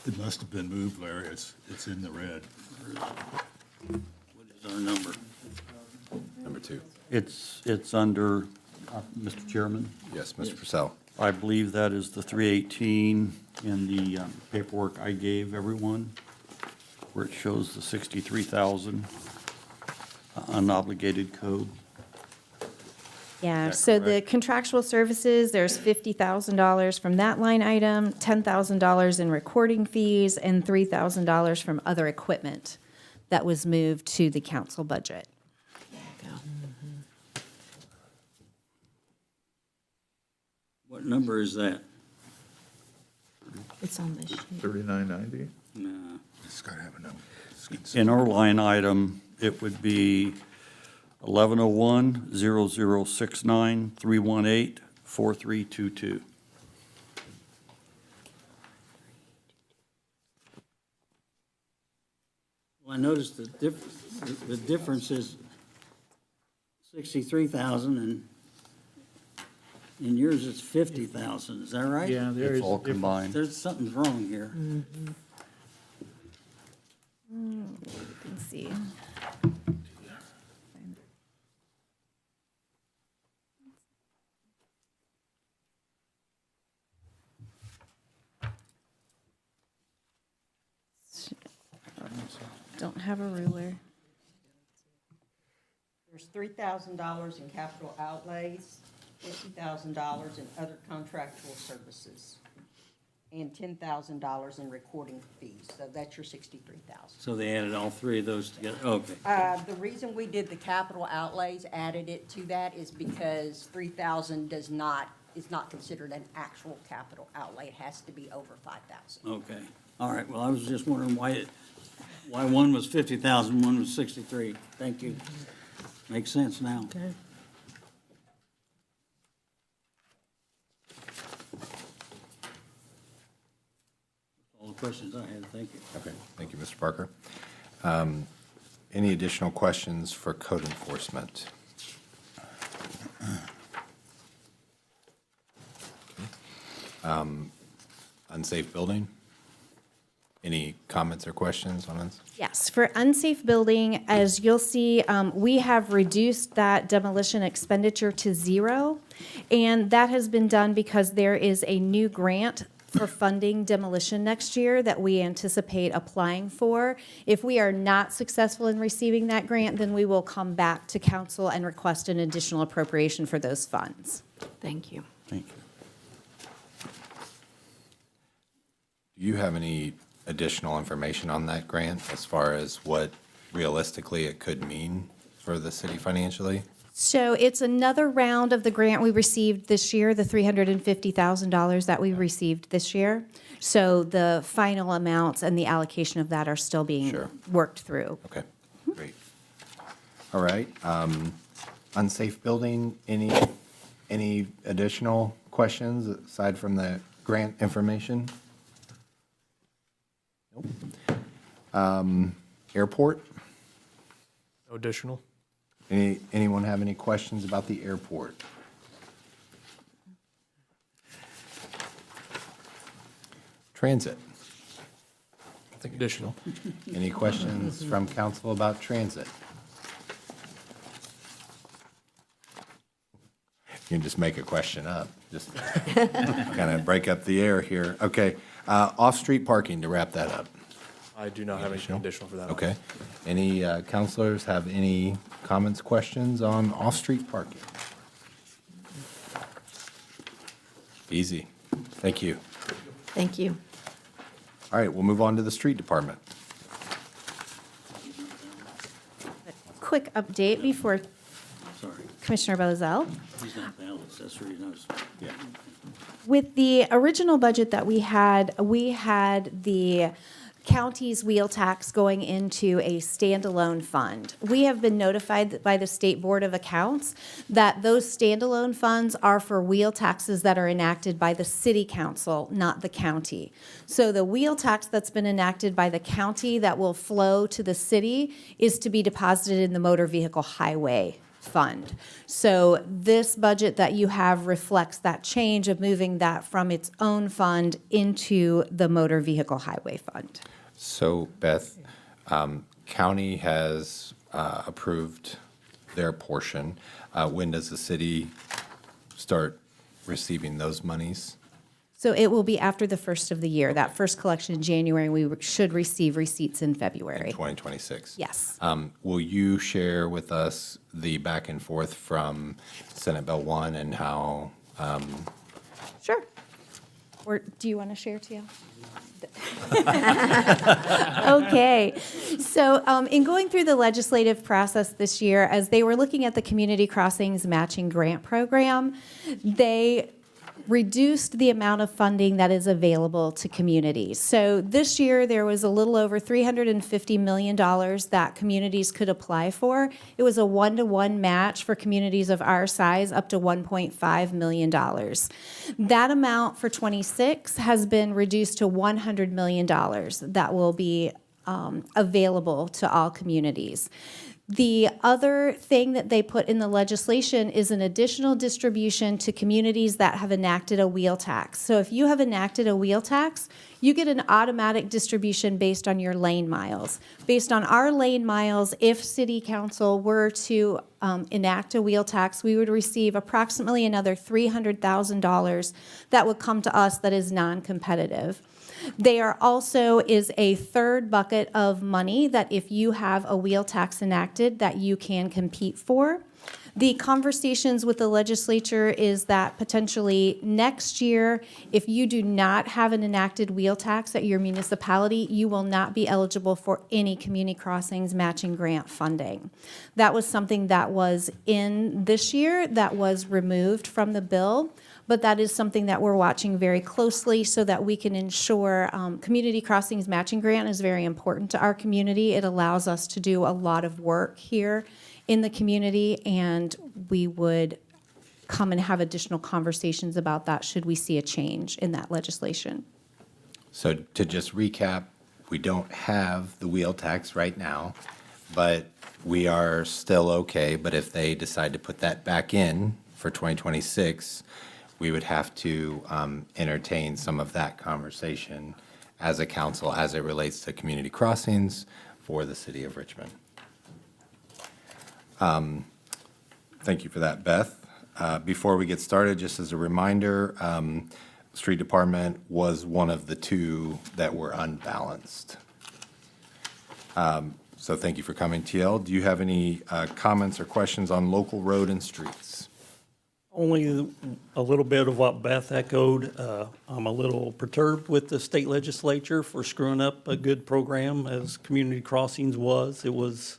[SPEAKER 13] It must have been moved, Larry. It's in the red.
[SPEAKER 3] what is our number?
[SPEAKER 1] to?
[SPEAKER 11] It's under, Mr. Chairman,
[SPEAKER 1] Yes, Mr. Purcell.
[SPEAKER 11] I believe that is the 318 in the paperwork I gave everyone, where it shows the 63,000 unobligated code.
[SPEAKER 2] Yeah,
[SPEAKER 11] Is that
[SPEAKER 2] so the
[SPEAKER 11] correct?
[SPEAKER 2] contractual services, there's $50,000 from that line item, $10,000 in recording fees, and $3,000 from other equipment that was moved to the council budget.
[SPEAKER 3] What number is that?
[SPEAKER 4] It's on this sheet.
[SPEAKER 12] 3990?
[SPEAKER 3] No.
[SPEAKER 13] It's gotta have a number.
[SPEAKER 11] In our line item, it would be 1101-0069-318-4322.
[SPEAKER 3] Well, I noticed the difference is 63,000 and in yours it's 50,000, is that right?
[SPEAKER 16] Yeah, there
[SPEAKER 11] It's
[SPEAKER 16] is.
[SPEAKER 11] all combined.
[SPEAKER 3] There's, something's wrong here.
[SPEAKER 2] Let's see. Don't have a ruler.
[SPEAKER 6] There's $3,000 in capital outlays, $50,000 in other contractual services, and $10,000 in recording fees. So that's your 63,000.
[SPEAKER 3] So they added all three of those together, okay.
[SPEAKER 6] The reason we did the capital outlays, added it to that, is because 3,000 is not considered an actual capital outlay. It has to be over 5,000.
[SPEAKER 3] Okay, all right, well, I was just wondering why one was 50,000, one was 63. Thank you. Makes sense now.
[SPEAKER 4] Okay.
[SPEAKER 3] All the questions I had, thank you.
[SPEAKER 1] Okay, thank you, Mr. Parker. Any additional questions for code enforcement? Unsafe building? Any comments or questions on this?
[SPEAKER 2] Yes, for unsafe building, as you'll see, we have reduced that demolition expenditure to zero. And that has been done because there is a new grant for funding demolition next year that we anticipate applying for. If we are not successful in receiving that grant, then we will come back to council and request an additional appropriation for those funds.
[SPEAKER 4] Thank you.
[SPEAKER 11] Thank you.
[SPEAKER 1] Do you have any additional information on that grant as far as what realistically it could mean for the city financially?
[SPEAKER 2] So it's another round of the grant we received this year, the $350,000 that we received this year. So the final amounts and the allocation of that are still being
[SPEAKER 1] Sure.
[SPEAKER 2] worked through.
[SPEAKER 1] Okay, great. All right, unsafe building, any additional questions aside from the grant information? Nope. Airport?
[SPEAKER 16] No additional?
[SPEAKER 1] Anyone have any questions about the airport? Transit?
[SPEAKER 16] Nothing additional.
[SPEAKER 1] Any questions from council about transit? You can just make a question up, just kind of break up the air here. Okay, off-street parking to wrap that up.
[SPEAKER 16] I do not have anything additional for that.
[SPEAKER 1] Okay. Any counselors have any comments, questions on off-street parking? Easy. Thank you.
[SPEAKER 4] Thank you.
[SPEAKER 1] All right, we'll move on to the street department.
[SPEAKER 2] Quick update before
[SPEAKER 3] Sorry,
[SPEAKER 2] Commissioner Bozell.
[SPEAKER 3] he's not balanced, that's the reason I was.
[SPEAKER 1] Yeah.
[SPEAKER 2] With the original budget that we had the county's wheel tax going into a standalone fund. We have been notified by the State Board of Accounts that those standalone funds are for wheel taxes that are enacted by the city council, not the county. So the wheel tax that's been enacted by the county that will flow to the city is to be deposited in the motor vehicle highway fund. So this budget that you have reflects that change of moving that from its own fund into the motor vehicle highway fund.
[SPEAKER 1] So Beth, county has approved their portion. When does the city start receiving those monies?
[SPEAKER 2] So it will be after the first of the year. That first collection in January, we should receive receipts in February.
[SPEAKER 1] 2026?
[SPEAKER 2] Yes.
[SPEAKER 1] Will you share with us the back and forth from Senate Bill 1 and how,
[SPEAKER 2] Sure. Or do you want to share, Teal? Okay. So in going through the legislative process this year, as they were looking at the Community Crossings Matching Grant Program, they reduced the amount of funding that is available to communities. So this year, there was a little over $350 million that communities could apply for. It was a one-to-one match for communities of our size, up to $1.5 million. That amount for '26 has been reduced to $100 million that will be available to all communities. The other thing that they put in the legislation is an additional distribution to communities that have enacted a wheel tax. So if you have enacted a wheel tax, you get an automatic distribution based on your lane miles. Based on our lane miles, if City Council were to enact a wheel tax, we would receive approximately another $300,000 that would come to us that is non-competitive. There also is a third bucket of money that if you have a wheel tax enacted that you can compete for. The conversations with the legislature is that potentially next year, if you do not have an enacted wheel tax at your municipality, you will not be eligible for any community crossings matching grant funding. That was something that was in this year that was removed from the bill. But that is something that we're watching very closely so that we can ensure Community Crossings Matching Grant is very important to our community. It allows us to do a lot of work here in the community, and we would come and have additional conversations about that should we see a change in that legislation.
[SPEAKER 1] so to just recap, we don't have the wheel tax right now, but we are still okay. But if they decide to put that back in for 2026, we would have to entertain some of that conversation as a council as it relates to community crossings for the city of Richmond. Thank you for that, Beth. Before we get started, just as a reminder, Street Department was one of the two that were unbalanced. So thank you for coming, TL. Do you have any comments or questions on local road and streets?
[SPEAKER 17] Only a little bit of what Beth echoed. I'm a little perturbed with the state legislature for screwing up a good program as Community Crossings was. It was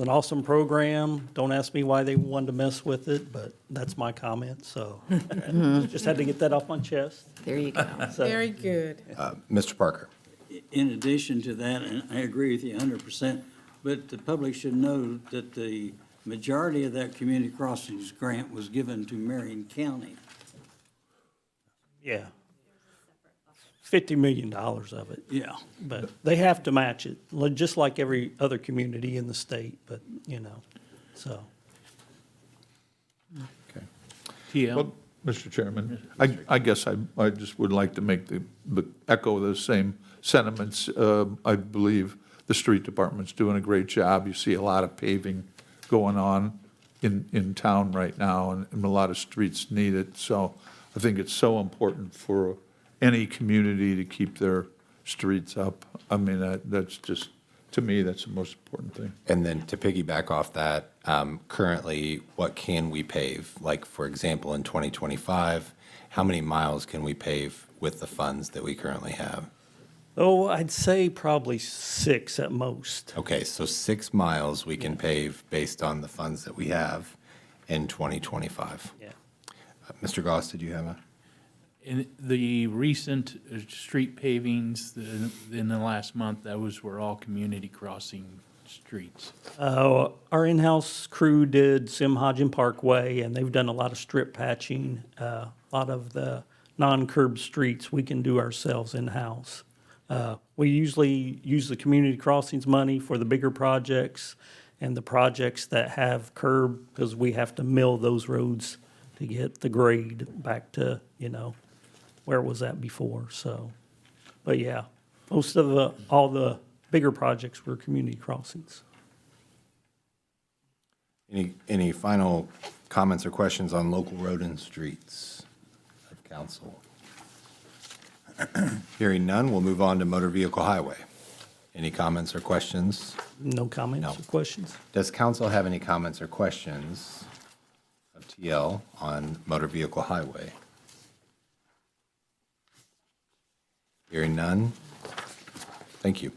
[SPEAKER 17] an awesome program. Don't ask me why they wanted to mess with it, but that's my comment, so. Just had to get that off my chest.
[SPEAKER 4] There you go.
[SPEAKER 17] So-
[SPEAKER 6] Very good.
[SPEAKER 1] Mr. Parker?
[SPEAKER 3] In addition to that, and I agree with you 100%, but the public should know that the majority of that Community Crossings grant was given to Marion County.
[SPEAKER 17] Yeah. $50 million of it.
[SPEAKER 3] Yeah.
[SPEAKER 17] But they have to match it, just like every other community in the state, but, so.
[SPEAKER 12] Yeah. Well, Mr. Chairman, I guess I just would like to make echo the same sentiments. I believe the street department's doing a great job. You see a lot of paving going on in town right now, and a lot of streets need it. So I think it's so important for any community to keep their streets up. I mean, that's just, to me, that's the most important thing.
[SPEAKER 1] And then to piggyback off that, currently, what can we pave? Like, for example, in 2025, how many miles can we pave with the funds that we currently have?
[SPEAKER 17] Oh, I'd say probably 6 at most.
[SPEAKER 1] Okay, so 6 miles we can pave based on the funds that we have in 2025.
[SPEAKER 17] Yeah.
[SPEAKER 1] Mr. Goss, did you have a?
[SPEAKER 18] In the recent street pavings in the last month, those were all community crossing streets.
[SPEAKER 17] Our in-house crew did Sim Hodgin Parkway, and they've done a lot of strip patching. A lot of the non-curb streets we can do ourselves in-house. We usually use the community crossings money for the bigger projects and the projects that have curb, because we have to mill those roads to get the grade back to, where it was at before, so. But yeah, most of all the bigger projects were community crossings.
[SPEAKER 1] Any final comments or questions on local road and streets of council? Hearing none, we'll move on to motor vehicle highway. Any comments or questions?
[SPEAKER 17] No comments
[SPEAKER 1] No.
[SPEAKER 17] or questions?
[SPEAKER 1] Does council have any comments or questions of TL on motor vehicle highway? Hearing none. Thank you.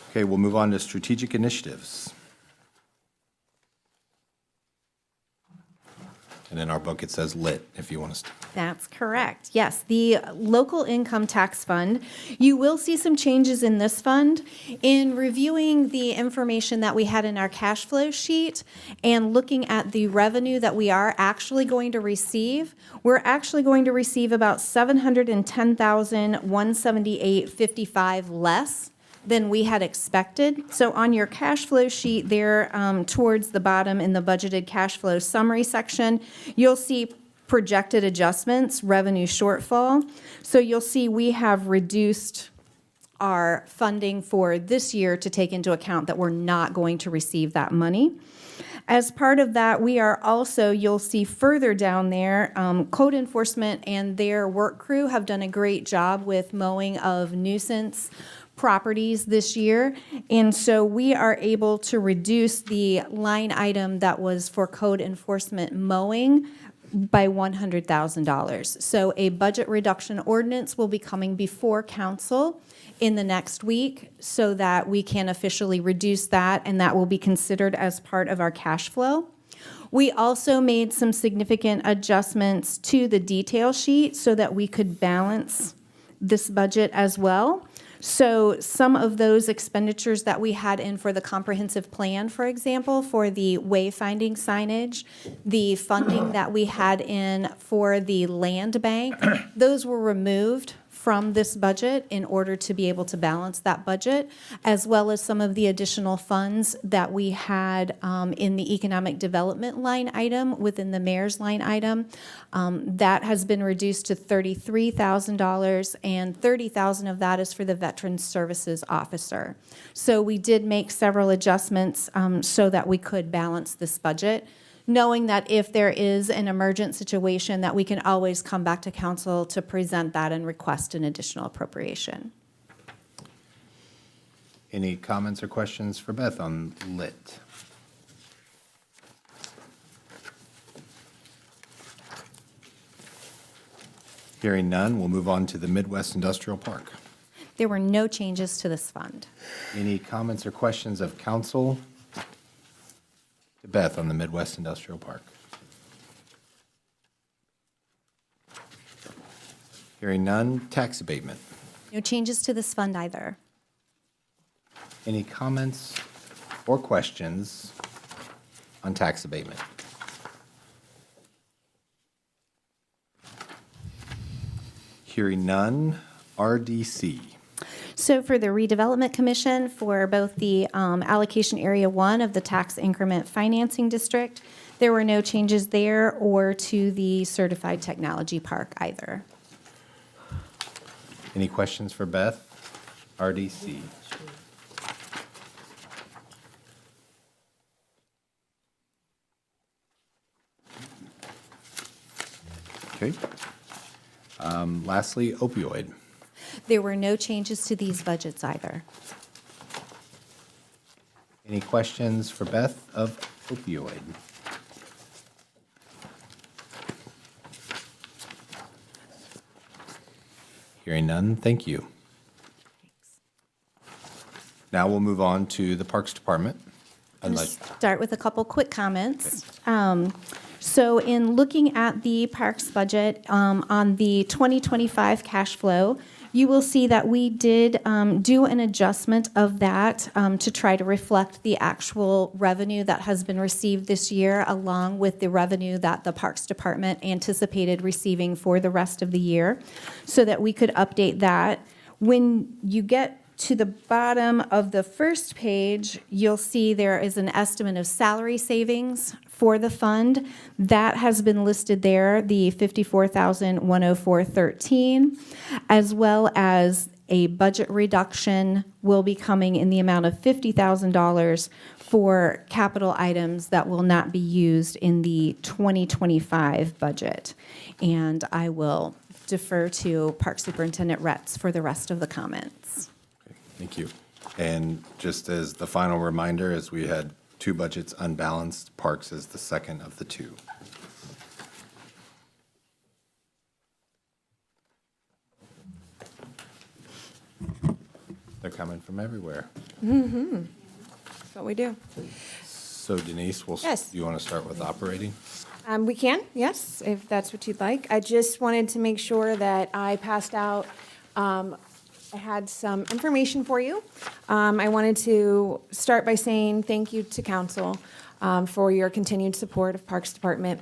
[SPEAKER 1] Okay, we'll move on to strategic initiatives. And in our book, it says lit, if you want us to.
[SPEAKER 2] That's correct. Yes, the local income tax fund. You will see some changes in this fund. In reviewing the information that we had in our cash flow sheet and looking at the revenue that we are actually going to receive, we're actually going to receive about $710,178.55 less than we had expected. So on your cash flow sheet there, towards the bottom in the budgeted cash flow summary section, you'll see projected adjustments, revenue shortfall. So you'll see we have reduced our funding for this year to take into account that we're not going to receive that money. As part of that, we are also, you'll see further down there, code enforcement and their work crew have done a great job with mowing of nuisance properties this year. And so we are able to reduce the line item that was for code enforcement mowing by $100,000. So a budget reduction ordinance will be coming before council in the next week so that we can officially reduce that, and that will be considered as part of our cash flow. We also made some significant adjustments to the detail sheet so that we could balance this budget as well. So some of those expenditures that we had in for the comprehensive plan, for example, for the wayfinding signage, the funding that we had in for the land bank, those were removed from this budget in order to be able to balance that budget, as well as some of the additional funds that we had in the economic development line item within the mayor's line item. That has been reduced to $33,000, and $30,000 of that is for the Veterans Services Officer. So we did make several adjustments so that we could balance this budget, knowing that if there is an emergent situation, that we can always come back to council to present that and request an additional appropriation.
[SPEAKER 1] Any comments or questions for Beth on lit? Hearing none, we'll move on to the Midwest Industrial Park.
[SPEAKER 2] There were no changes to this fund.
[SPEAKER 1] Any comments or questions of council to Beth on the Midwest Industrial Park? Hearing none, tax abatement.
[SPEAKER 2] No changes to this fund either.
[SPEAKER 1] Any comments or questions on tax abatement? Hearing none, RDC.
[SPEAKER 2] So for the redevelopment commission, for both the allocation area 1 of the tax increment financing district, there were no changes there, or to the certified technology park either.
[SPEAKER 1] Any questions for Beth? RDC. Okay. Lastly, opioid.
[SPEAKER 2] There were no changes to these budgets either.
[SPEAKER 1] Any questions for Beth of opioid? Hearing none, thank you. Now we'll move on to the Parks Department.
[SPEAKER 2] I'm going to start with a couple quick comments. So in looking at the parks budget on the 2025 cash flow, you will see that we did do an adjustment of that to try to reflect the actual revenue that has been received this year, along with the revenue that the Parks Department anticipated receiving for the rest of the year, so that we could update that. When you get to the bottom of the first page, you'll see there is an estimate of salary savings for the fund. That has been listed there, the $54,104.13, as well as a budget reduction will be coming in the amount of $50,000 for capital items that will not be used in the 2025 budget. And I will defer to Park Superintendent Retz for the rest of the comments.
[SPEAKER 1] Thank you. And just as the final reminder, as we had two budgets unbalanced, Parks is the second of the two. They're coming from everywhere.
[SPEAKER 19] That's what we do.
[SPEAKER 1] So Denise,
[SPEAKER 19] Yes.
[SPEAKER 1] you want to start with operating?
[SPEAKER 19] We can, yes, if that's what you'd like. I just wanted to make sure that I passed out, I had some information for you. I wanted to start by saying thank you to council for your continued support of Parks Department.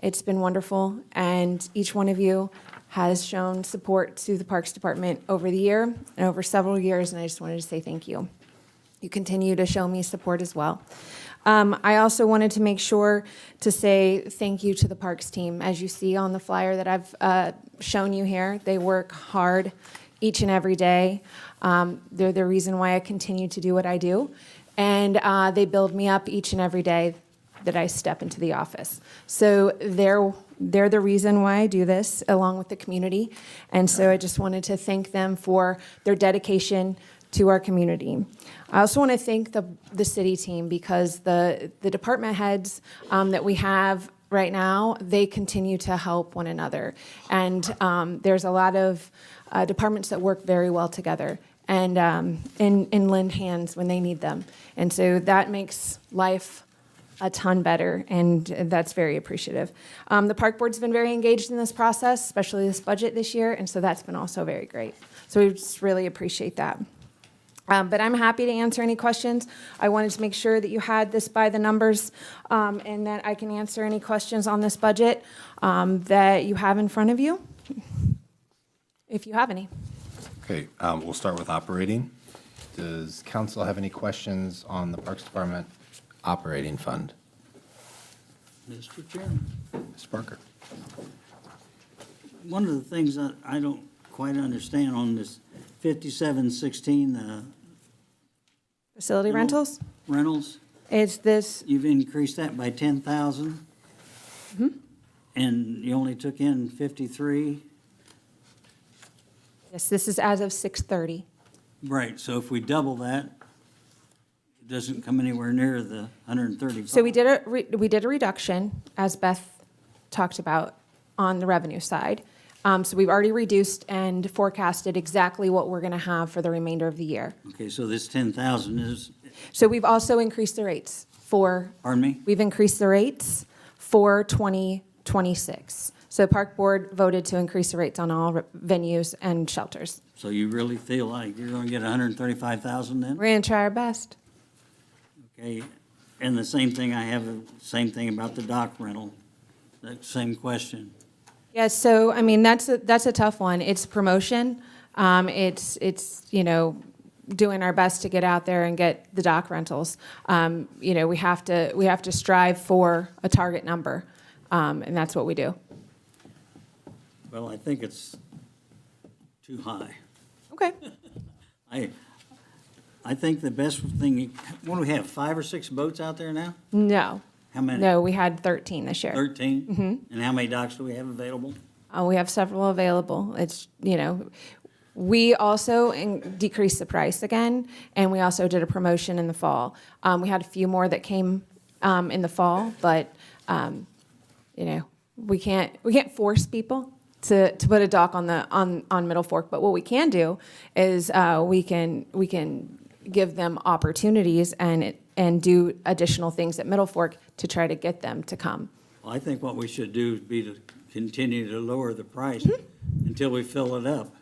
[SPEAKER 19] It's been wonderful, and each one of you has shown support to the Parks Department over the year and over several years, and I just wanted to say thank you. You continue to show me support as well. I also wanted to make sure to say thank you to the Parks team. As you see on the flyer that I've shown you here, they work hard each and every day. They're the reason why I continue to do what I do, and they build me up each and every day that I step into the office. So they're the reason why I do this, along with the community, and so I just wanted to thank them for their dedication to our community. I also want to thank the city team, because the department heads that we have right now, they continue to help one another. And there's a lot of departments that work very well together and lend hands when they need them. And so that makes life a ton better, and that's very appreciative. The park board's been very engaged in this process, especially this budget this year, and so that's been also very great. So we just really appreciate that. But I'm happy to answer any questions. I wanted to make sure that you had this by the numbers, and that I can answer any questions on this budget that you have in front of you, if you have any.
[SPEAKER 1] Okay, we'll start with operating. Does council have any questions on the Parks Department operating fund?
[SPEAKER 3] Mr. Chairman,
[SPEAKER 1] Ms. Barker?
[SPEAKER 3] one of the things that I don't quite understand on this 5716,
[SPEAKER 19] Facility rentals?
[SPEAKER 3] rentals,
[SPEAKER 19] It's this,
[SPEAKER 3] you've increased that by 10,000, and you only took in 53.
[SPEAKER 19] yes, this is as of 6:30.
[SPEAKER 3] Right, so if we double that, it doesn't come anywhere near the 135.
[SPEAKER 19] So we did a reduction, as Beth talked about, on the revenue side. So we've already reduced and forecasted exactly what we're going to have for the remainder of the year.
[SPEAKER 3] Okay, so this 10,000 is,
[SPEAKER 19] So we've also increased the rates for,
[SPEAKER 3] pardon me?
[SPEAKER 19] we've increased the rates for 2026. So Park Board voted to increase the rates on all venues and shelters.
[SPEAKER 3] So you really feel like you're going to get 135,000 then?
[SPEAKER 19] We're going to try our best.
[SPEAKER 3] Okay, and the same thing, I have the same thing about the dock rental, that same question.
[SPEAKER 19] Yes, so, I mean, that's a tough one. It's promotion. It's, you know, doing our best to get out there and get the dock rentals. You know, we have to strive for a target number, and that's what we do.
[SPEAKER 3] Well, I think it's too high.
[SPEAKER 19] Okay.
[SPEAKER 3] I think the best thing, what do we have, 5 or 6 boats out there now?
[SPEAKER 19] No.
[SPEAKER 3] How many?
[SPEAKER 19] No, we had 13 this year.
[SPEAKER 3] 13? Mm-hmm. And how many docks do we have available?
[SPEAKER 19] We have several available. It's, you know, we also decreased the price again, and we also did a promotion in the fall. We had a few more that came in the fall, but, you know, we can't force people to put a dock on Middle Fork. But what we can do is we can give them opportunities and do additional things at Middle Fork to try to get them to come.
[SPEAKER 3] Well, I think what we should do would be to continue to lower the price until we fill it up.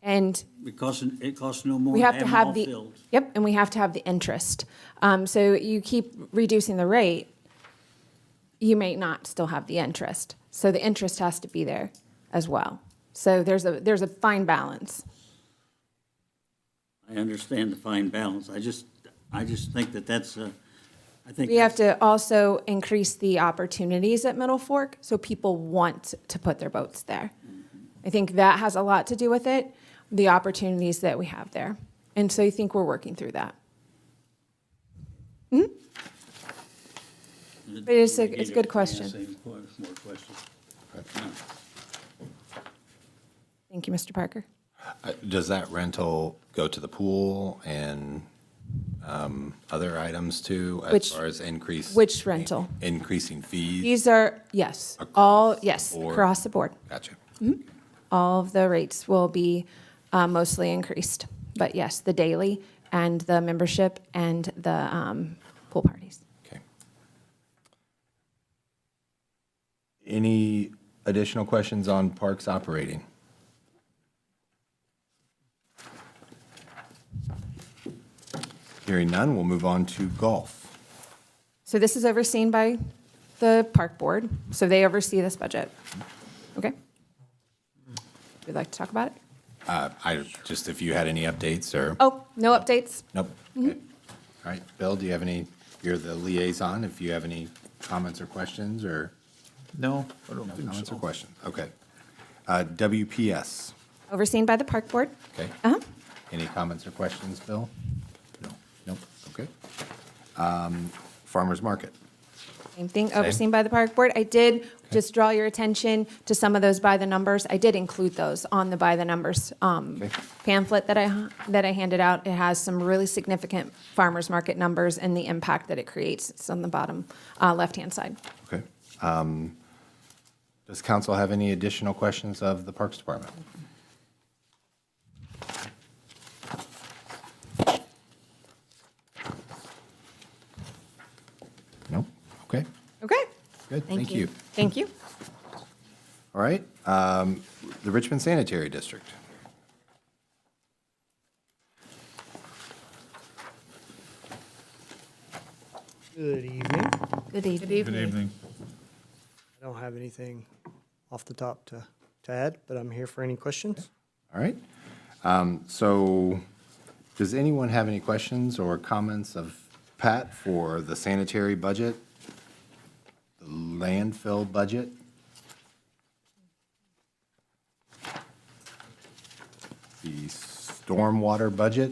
[SPEAKER 19] And
[SPEAKER 3] Because it costs no more
[SPEAKER 19] we
[SPEAKER 3] to
[SPEAKER 19] have to
[SPEAKER 3] have them
[SPEAKER 19] have
[SPEAKER 3] all
[SPEAKER 19] the,
[SPEAKER 3] filled.
[SPEAKER 19] yep, and we have to have the interest. So you keep reducing the rate, you may not still have the interest. So the interest has to be there as well. So there's a fine balance.
[SPEAKER 3] I understand the fine balance. I just think that's I think.
[SPEAKER 19] We have to also increase the opportunities at Middle Fork so people want to put their boats there. I think that has a lot to do with it, the opportunities that we have there. And so I think we're working through that. But it's a good question.
[SPEAKER 3] More questions.
[SPEAKER 19] Thank you, Mr. Parker.
[SPEAKER 1] Does that rental go to the pool and other items too, as
[SPEAKER 19] Which-
[SPEAKER 1] far as
[SPEAKER 19] which rental?
[SPEAKER 1] increasing fees?
[SPEAKER 19] These are, yes, all, yes,
[SPEAKER 1] board?
[SPEAKER 19] across the board.
[SPEAKER 1] Gotcha.
[SPEAKER 19] All of the rates will be mostly increased. But yes, the daily and the membership and the pool parties.
[SPEAKER 1] Okay. Any additional questions on parks operating? Hearing none, we'll move on to golf.
[SPEAKER 19] So this is overseen by the park board, so they oversee this budget. Okay? Would you like to talk about it?
[SPEAKER 1] Just if you had any updates or?
[SPEAKER 19] Oh, no updates?
[SPEAKER 1] Nope. Okay. All right, Bill, do you have any, you're the liaison, if you have any comments or questions, or?
[SPEAKER 12] No, I don't
[SPEAKER 1] No
[SPEAKER 12] think
[SPEAKER 1] comments or
[SPEAKER 12] so.
[SPEAKER 1] questions? Okay. WPS,
[SPEAKER 19] Overseen by the park board.
[SPEAKER 1] okay.
[SPEAKER 19] Uh-huh.
[SPEAKER 1] Any comments or questions, Bill? No. Nope, okay. Farmers Market,
[SPEAKER 19] Same thing, overseen by the park board. I did just draw your attention to some of those by the numbers. I did include those on the by the numbers pamphlet that I handed out. It has some really significant farmers market numbers and the impact that it creates. It's on the bottom left-hand side.
[SPEAKER 1] okay. Does council have any additional questions of the Parks Department? Nope, okay,
[SPEAKER 19] Okay?
[SPEAKER 1] good, thank you.
[SPEAKER 19] Thank you.
[SPEAKER 1] All right, the Richmond Sanitary District.
[SPEAKER 20] Good evening.
[SPEAKER 4] Good evening.
[SPEAKER 12] Good evening.
[SPEAKER 20] I don't have anything off the top to add, but I'm here for any questions.
[SPEAKER 1] All right. So does anyone have any questions or comments of Pat for the sanitary budget, the landfill budget? The stormwater budget?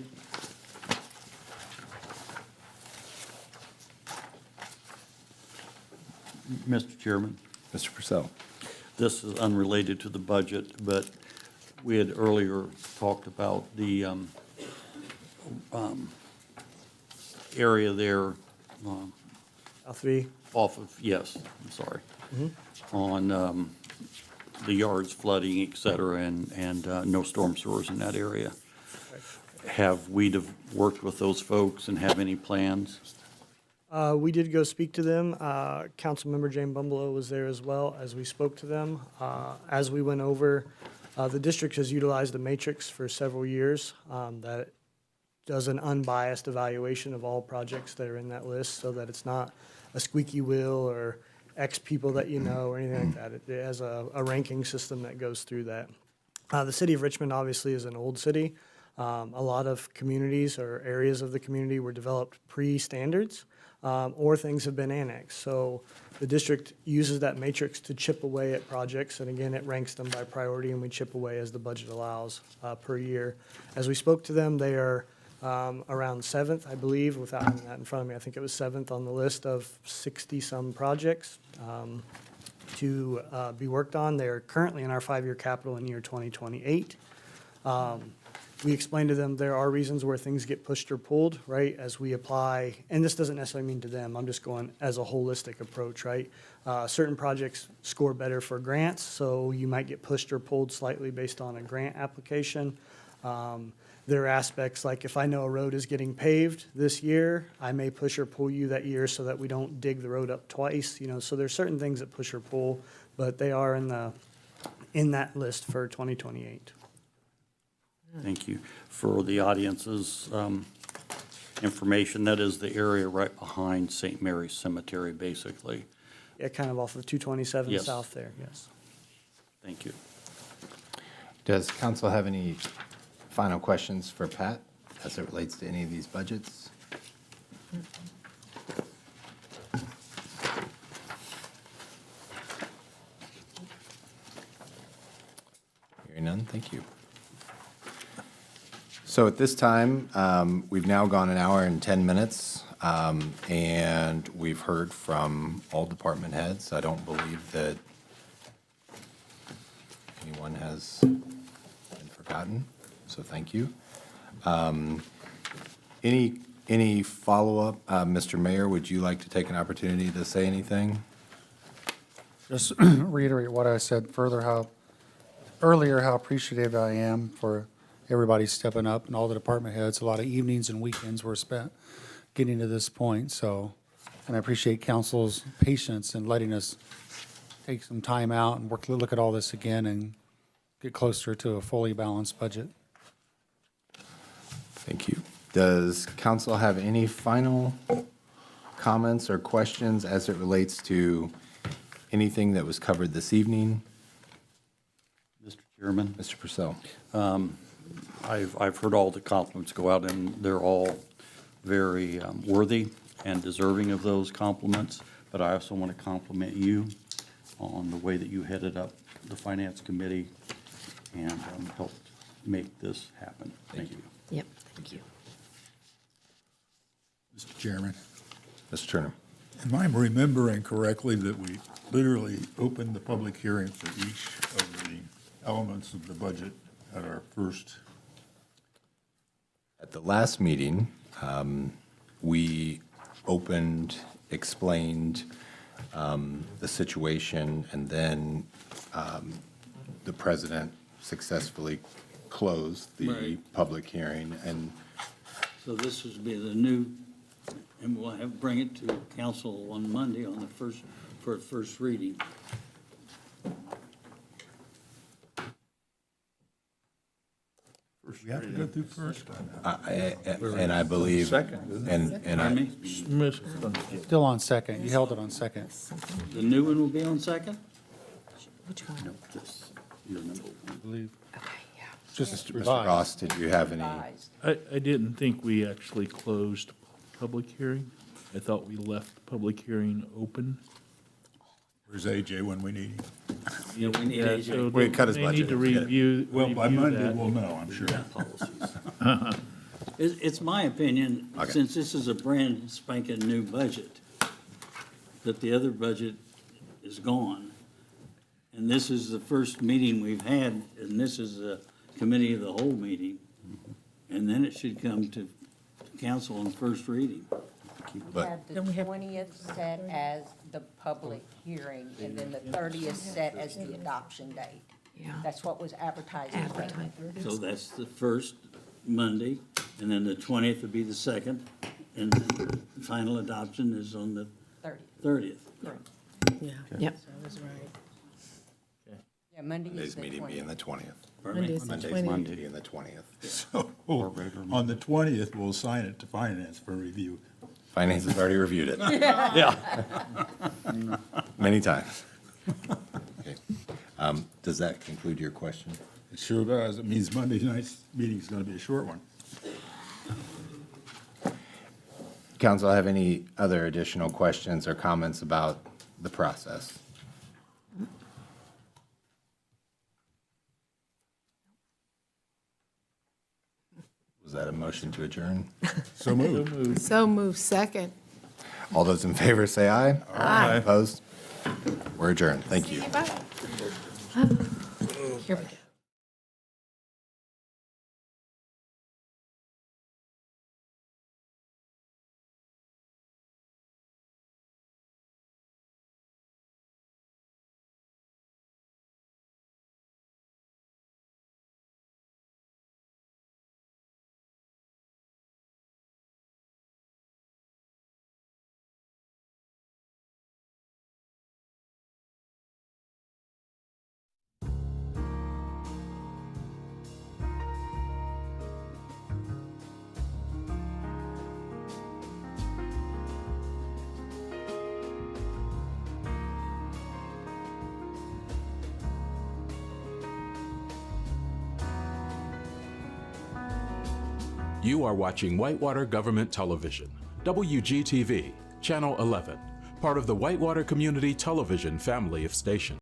[SPEAKER 11] Mr. Chairman,
[SPEAKER 1] Mr. Purcell?
[SPEAKER 11] this is unrelated to the budget, but we had earlier talked about the area there
[SPEAKER 20] South 3.
[SPEAKER 11] off of, yes, I'm sorry, on the yards flooding, et cetera, and no storm sewers in that area. Have we worked with those folks and have any plans?
[SPEAKER 20] We did go speak to them. Councilmember Jane Bumbleau was there as well as we spoke to them. As we went over, the district has utilized a matrix for several years that does an unbiased evaluation of all projects that are in that list so that it's not a squeaky wheel or X people that you know or anything like that. It has a ranking system that goes through that. The city of Richmond obviously is an old city. A lot of communities or areas of the community were developed pre-standards. Or things have been annexed. So the district uses that matrix to chip away at projects, and again, it ranks them by priority, and we chip away as the budget allows per year. As we spoke to them, they are around 7th, I believe, without having that in front of me. I think it was 7th on the list of 60-some projects to be worked on. They're currently in our 5-year capital in year 2028. We explained to them there are reasons where things get pushed or pulled, right, as we apply, and this doesn't necessarily mean to them, I'm just going as a holistic approach, right? Certain projects score better for grants, so you might get pushed or pulled slightly based on a grant application. There are aspects like if I know a road is getting paved this year, I may push or pull you that year so that we don't dig the road up twice, you know, so there's certain things that push or pull, but they are in that list for 2028.
[SPEAKER 11] Thank you. For the audience's information, that is the area right behind St. Mary's Cemetery, basically.
[SPEAKER 20] Yeah, kind of off of 227
[SPEAKER 11] Yes.
[SPEAKER 20] south there, yes.
[SPEAKER 11] Thank you.
[SPEAKER 1] Does council have any final questions for Pat as it relates to any of these budgets? Hearing none, thank you. So at this time, we've now gone an hour and 10 minutes. And we've heard from all department heads. I don't believe that anyone has been forgotten, so thank you. Any follow-up? Mr. Mayor, would you like to take an opportunity to say anything?
[SPEAKER 7] Just reiterate what I said earlier, how appreciative I am for everybody stepping up and all the department heads. A lot of evenings and weekends were spent getting to this point, so, and I appreciate council's patience in letting us take some time out and look at all this again and get closer to a fully balanced budget.
[SPEAKER 1] Thank you. Does council have any final comments or questions as it relates to anything that was covered this evening?
[SPEAKER 11] Mr. Chairman?
[SPEAKER 1] Mr. Purcell?
[SPEAKER 11] I've heard all the compliments go out, and they're all very worthy and deserving of those compliments, but I also want to compliment you on the way that you headed up the Finance Committee and helped make this happen. Thank you.
[SPEAKER 4] Yep, thank you.
[SPEAKER 13] Mr. Chairman,
[SPEAKER 1] Mr. Turner?
[SPEAKER 13] am I remembering correctly that we literally opened the public hearing for each of the elements of the budget at our first?
[SPEAKER 1] At the last meeting, we opened, explained the situation, and then the president successfully closed the
[SPEAKER 3] Right.
[SPEAKER 1] public hearing. And
[SPEAKER 3] So this would be the new, and we'll bring it to council on Monday on the for first reading.
[SPEAKER 13] We have to go through first?
[SPEAKER 1] and I believe,
[SPEAKER 12] Second,
[SPEAKER 1] and I,
[SPEAKER 7] Still on second. You held it on second.
[SPEAKER 3] The new one will be on second?
[SPEAKER 4] Which one?
[SPEAKER 3] Your number one.
[SPEAKER 7] Just
[SPEAKER 1] Mr. Ross, did you have any?
[SPEAKER 18] I didn't think we actually closed public hearing. I thought we left the public hearing open.
[SPEAKER 13] Where's AJ when we need him?
[SPEAKER 3] Yeah, we need AJ.
[SPEAKER 18] So
[SPEAKER 1] We cut his
[SPEAKER 18] they
[SPEAKER 1] budget.
[SPEAKER 18] need to
[SPEAKER 1] Forget it.
[SPEAKER 18] review
[SPEAKER 13] Well, by
[SPEAKER 18] review
[SPEAKER 13] Monday,
[SPEAKER 18] that.
[SPEAKER 13] we'll know, I'm sure.
[SPEAKER 3] It's my opinion,
[SPEAKER 1] Okay.
[SPEAKER 3] since this is a brand spanking new budget, that the other budget is gone. And this is the first meeting we've had, and this is a committee of the whole meeting. And then it should come to council on first reading.
[SPEAKER 1] But-
[SPEAKER 6] Have the 20th set as the public hearing, and then the 30th set as the adoption date.
[SPEAKER 4] Yeah.
[SPEAKER 6] That's what was advertised.
[SPEAKER 3] So that's the first Monday, and then the 20th would be the second, and the final adoption is on the 30th.
[SPEAKER 4] Yep.
[SPEAKER 6] Yeah, Monday is
[SPEAKER 1] Today's
[SPEAKER 6] the
[SPEAKER 1] meeting
[SPEAKER 6] 20th.
[SPEAKER 1] being the 20th.
[SPEAKER 3] Monday's
[SPEAKER 1] Monday's meeting being the 20th.
[SPEAKER 13] So, on the 20th, we'll sign it to finance for review.
[SPEAKER 1] Finance has already reviewed it.
[SPEAKER 11] Yeah.
[SPEAKER 1] Many times. Okay. Does that conclude your question?
[SPEAKER 13] It sure does. It means Monday night's meeting's gonna be a short one.
[SPEAKER 1] Council, have any other additional questions or comments about the process? Was that a motion to adjourn?
[SPEAKER 13] So moved.
[SPEAKER 15] So move second.
[SPEAKER 1] All those in favor say aye.
[SPEAKER 15] Aye.
[SPEAKER 1] Opposed? We're adjourned. Thank you.
[SPEAKER 15] Bye.
[SPEAKER 4] Here we go.
[SPEAKER 21] You are watching Whitewater Government Television, WGTV, Channel 11, part of the Whitewater Community Television family of stations.